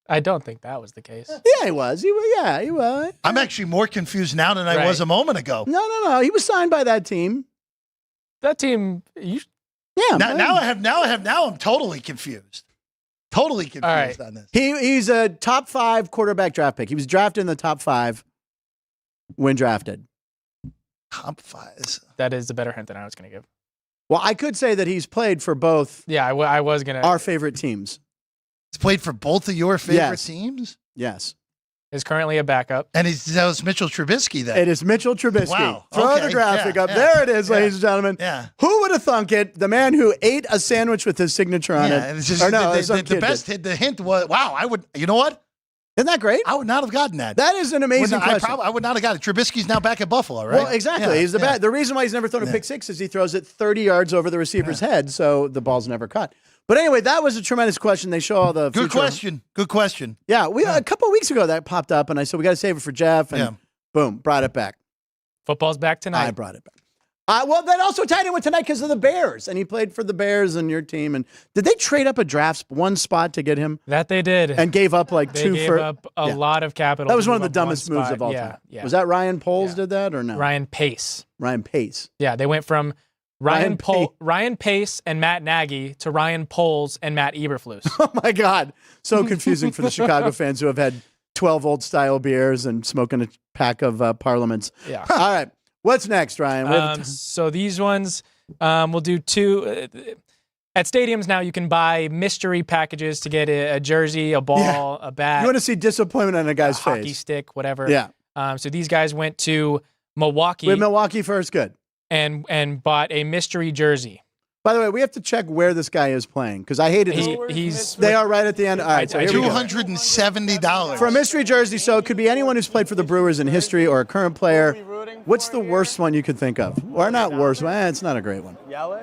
I don't think that was the case. Yeah, he was. He was. I'm actually more confused now than I was a moment ago. No. He was signed by that team. That team, Yeah. Now I'm totally confused. Totally confused on this. He's a top 5 quarterback draft pick. He was drafted in the top 5 when drafted. Top 5. That is the better hint than I was going to give. Well, I could say that he's played for both. Yeah, I was going to. Our favorite teams. He's played for both of your favorite teams? Yes. Is currently a backup. And that was Mitchell Trubisky then. It is Mitchell Trubisky. Wow. Throw the graphic up. There it is, ladies and gentlemen. Yeah. Who would have thunk it? The man who ate a sandwich with his signature on it. It's just, the hint was, wow, you know what? Isn't that great? I would not have gotten that. That is an amazing question. I would not have gotten it. Trubisky's now back at Buffalo, right? Well, exactly. Yeah, He's the best. The reason why he's never thrown a pick six is he throws it 30 yards over the receiver's head, so the ball's never caught. But anyway, that was a tremendous question. They show all the Good question. Yeah, a couple of weeks ago that popped up, and I said we got to save it for Jeff, and boom, brought it back. Football's back tonight. I brought it back. Well, that also tied in with tonight because of the Bears, and he played for the Bears and your team. And did they trade up a draft one spot to get him? That they did, and gave up like they 2 gave for up a lot of capital. That was one of the dumbest moves of all time. Yeah. Was that Ryan Poles did that or no? Ryan Pace. Ryan Pace. Yeah, they went from Ryan Pace and Matt Nagy to Ryan Poles and Matt Eberflus. Oh my God, so confusing for the Chicago fans who have had 12 old style beers and smoking a pack of Parliaments. Yeah. All right. What's next, Ryan? So these ones, we'll do 2. At stadiums now, you can buy mystery packages to get a jersey, a ball, a bat. You want to see disappointment on a guy's face. Hockey stick, whatever. Yeah. So these guys went to Milwaukee. With Milwaukee first, good. And bought a mystery jersey. By the way, we have to check where this guy is playing because I hated this. They are right at the end. All right, so $270 for a mystery jersey. So it could be anyone who's played for the Brewers in history or a current player. What's the worst one you could think of? Or not worst? It's not a great one.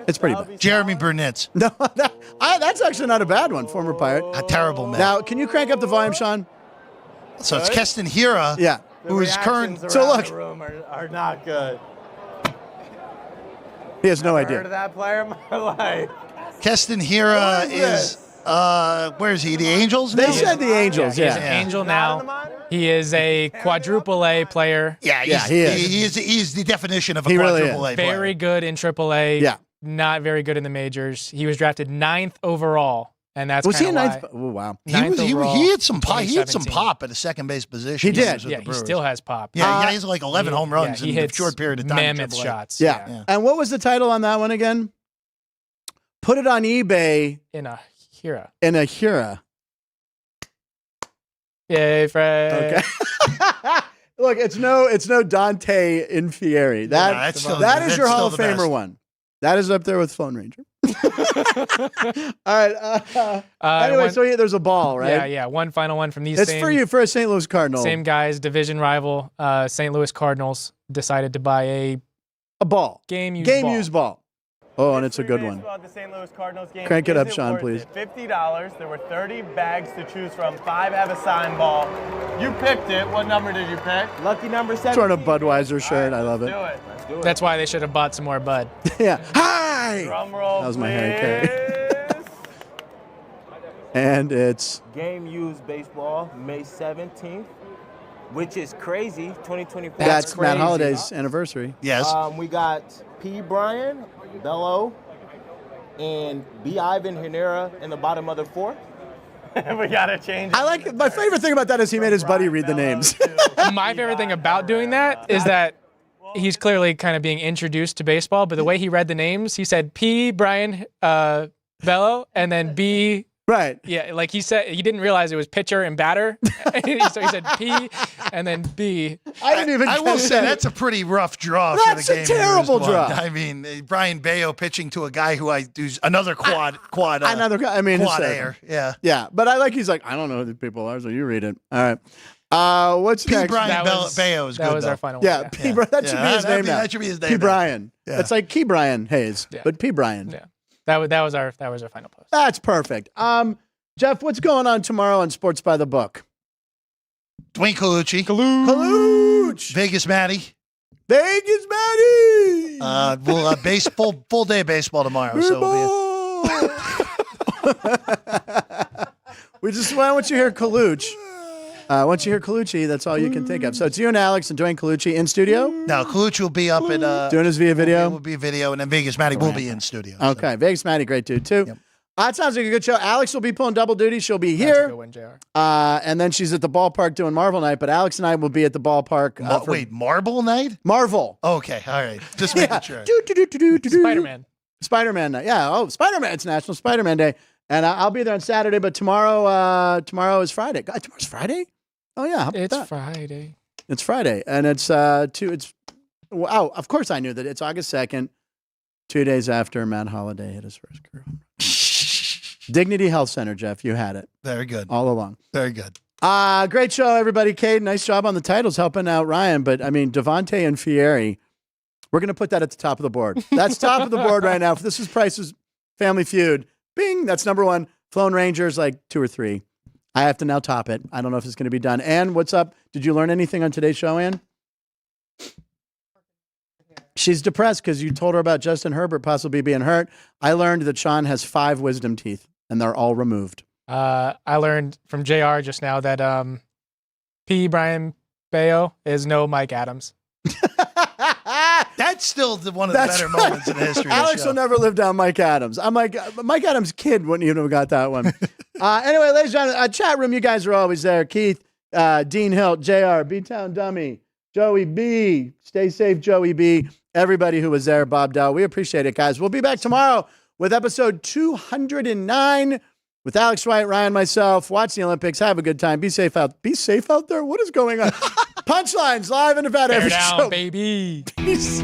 It's pretty bad. Jeremy Burnitz. No, that's actually not a bad one. Former Pirate. A terrible man. Now, can you crank up the volume, Sean? So it's Keston Hira. Yeah. Who is current? So look, the room are not good. He has no idea. Heard of that player in my life. Keston Hira is where is he? The Angels? They said the Angels. He's an Angel now. He is a quadruple A player. Yeah, he is. He's the definition of a really quadruple A player. Very good in triple A. Yeah. Not very good in the majors. He was drafted 9th overall And that's was he a kinda ninth? why- Oh wow. He Ninth overall, had some pop. He had some 2017. pop at the second base position. He did. when was with Yeah, the he Brewers. still has pop. Yeah, he has like 11 home runs he in a hits short period of time. in mammoth AAA. shots. Yeah. And what was the title on that one again? Put it on eBay In a Hira. in a Hira. Yay, Fred. Okay. Look, it's no Dante in Fieri. That is your Hall of Famer one. That is up there with Phone Ranger. All right. Anyway, so there's a ball, right? Yeah. One final one from these. It's for you, for a St. Louis Cardinal. Same guys, division rival, St. Louis Cardinals decided to buy a ball. Game used ball. Oh, and it's a good one. The St. Louis Cardinals game. Crank it up, Is Sean, worth please. it? $50. There were 30 bags to choose from. 5 have a signed ball. You picked it. What number did you pick? Lucky number 7. Wearing a Budweiser shirt. I love it. Let's do it. That's why they should have bought some more Bud. Yeah. Hi. Drum roll, That was my Harry Carey. please. And it's Game used baseball, May 17th, which is crazy. 2024. that's Matt Holliday's anniversary. Yes. We got P. Brian, Bello, and B. Ivan Hinera in the bottom of the 4th. We gotta change it. I like my favorite thing about that is he made his buddy read the names. My favorite thing about doing that is that he's clearly kind of being introduced to baseball, but the way he read the names, he said P. Brian Bello, and then B. Right. Yeah, like he said, he didn't realize it was pitcher and batter. So he said P and then B. I didn't even I will catch say that. that's a pretty rough draw That's for a the game. terrible draw. I mean, Brian Bayo pitching to a guy who I do another quad. I mean, quad hysterical. air. Yeah. Yeah, but he's like, I don't know who these people are, so you read it. All right. What's P. next? Brian Bayo is good. That was though. our final Yeah, one. P. Brian. That should be his name now. That should be his name. P. now. Brian. Yeah. It's like Key Brian Hayes, Yeah. but P. Brian. Yeah. That was our final post. That's perfect. Jeff, what's going on tomorrow on Sports by the Book? Dwayne Colucci. Kaluch! Vegas Matty. Vegas Matty! We'll full day of baseball tomorrow. So why don't you hear Kaluch? Once you hear Colucci, that's all you can think of. So it's you and Alex and Dwayne Colucci in studio? No, Colucci will be up at Doing his via video? Will be a video, and then Vegas Matty will be in studio. So. Okay, Vegas Matty, great dude too. Yep. That sounds like a good show. Alex will be pulling double duty. She'll be That's a here. good one, JR. And then she's at the ballpark doing Marvel Night, but Alex and I will be at the ballpark. Wait, Marble Night? Marvel. Okay, all right. Just making sure. Spider-Man. Spider-Man Night. Yeah, Spider-Man. It's National Spider-Man Day. And I'll be there on Saturday, but tomorrow is Friday. God, tomorrow's Friday? Oh, yeah. How about It's that? Friday. It's Friday. And it's of course I knew that. It's August 2nd, 2 days after Matt Holliday hit his first career home run. Dignity Health Center, Jeff. You had it. Very good. All along. Very good. Great show, everybody. Kate, nice job on the titles helping out Ryan. But, I mean, Davante and Fieri, we're going to put that at the top of the board. That's top of the board right now. If this is Price's Family Feud, bing, that's number one. Flown Rangers, like 2 or 3. I have to now top it. I don't know if it's going to be done. Ann, what's up? Did you learn anything on today's show, Ann? She's depressed because you told her about Justin Herbert possibly being hurt. I learned that Sean has 5 wisdom teeth, and they're all removed. I learned from JR just now that P. Brian Bayo is no Mike Adams. That's still one of the better moments in the history of the Alex show. will never live down Mike Adams. I'm like, Mike Adams' kid wouldn't even have got that one. Anyway, ladies and gentlemen, chat room, you guys are always there. Keith, Dean Hilt, JR, B-Town Dummy, Joey B. Stay safe, Joey B. Everybody who was there, Bob Dow. We appreciate it, guys. We'll be back tomorrow with episode 209 with Alex White, Ryan, myself. Watch the Olympics. Have a good time. Be safe out. Be safe out there? What is going on? Punchlines live in Nevada. Bear every down, show. baby. Peace.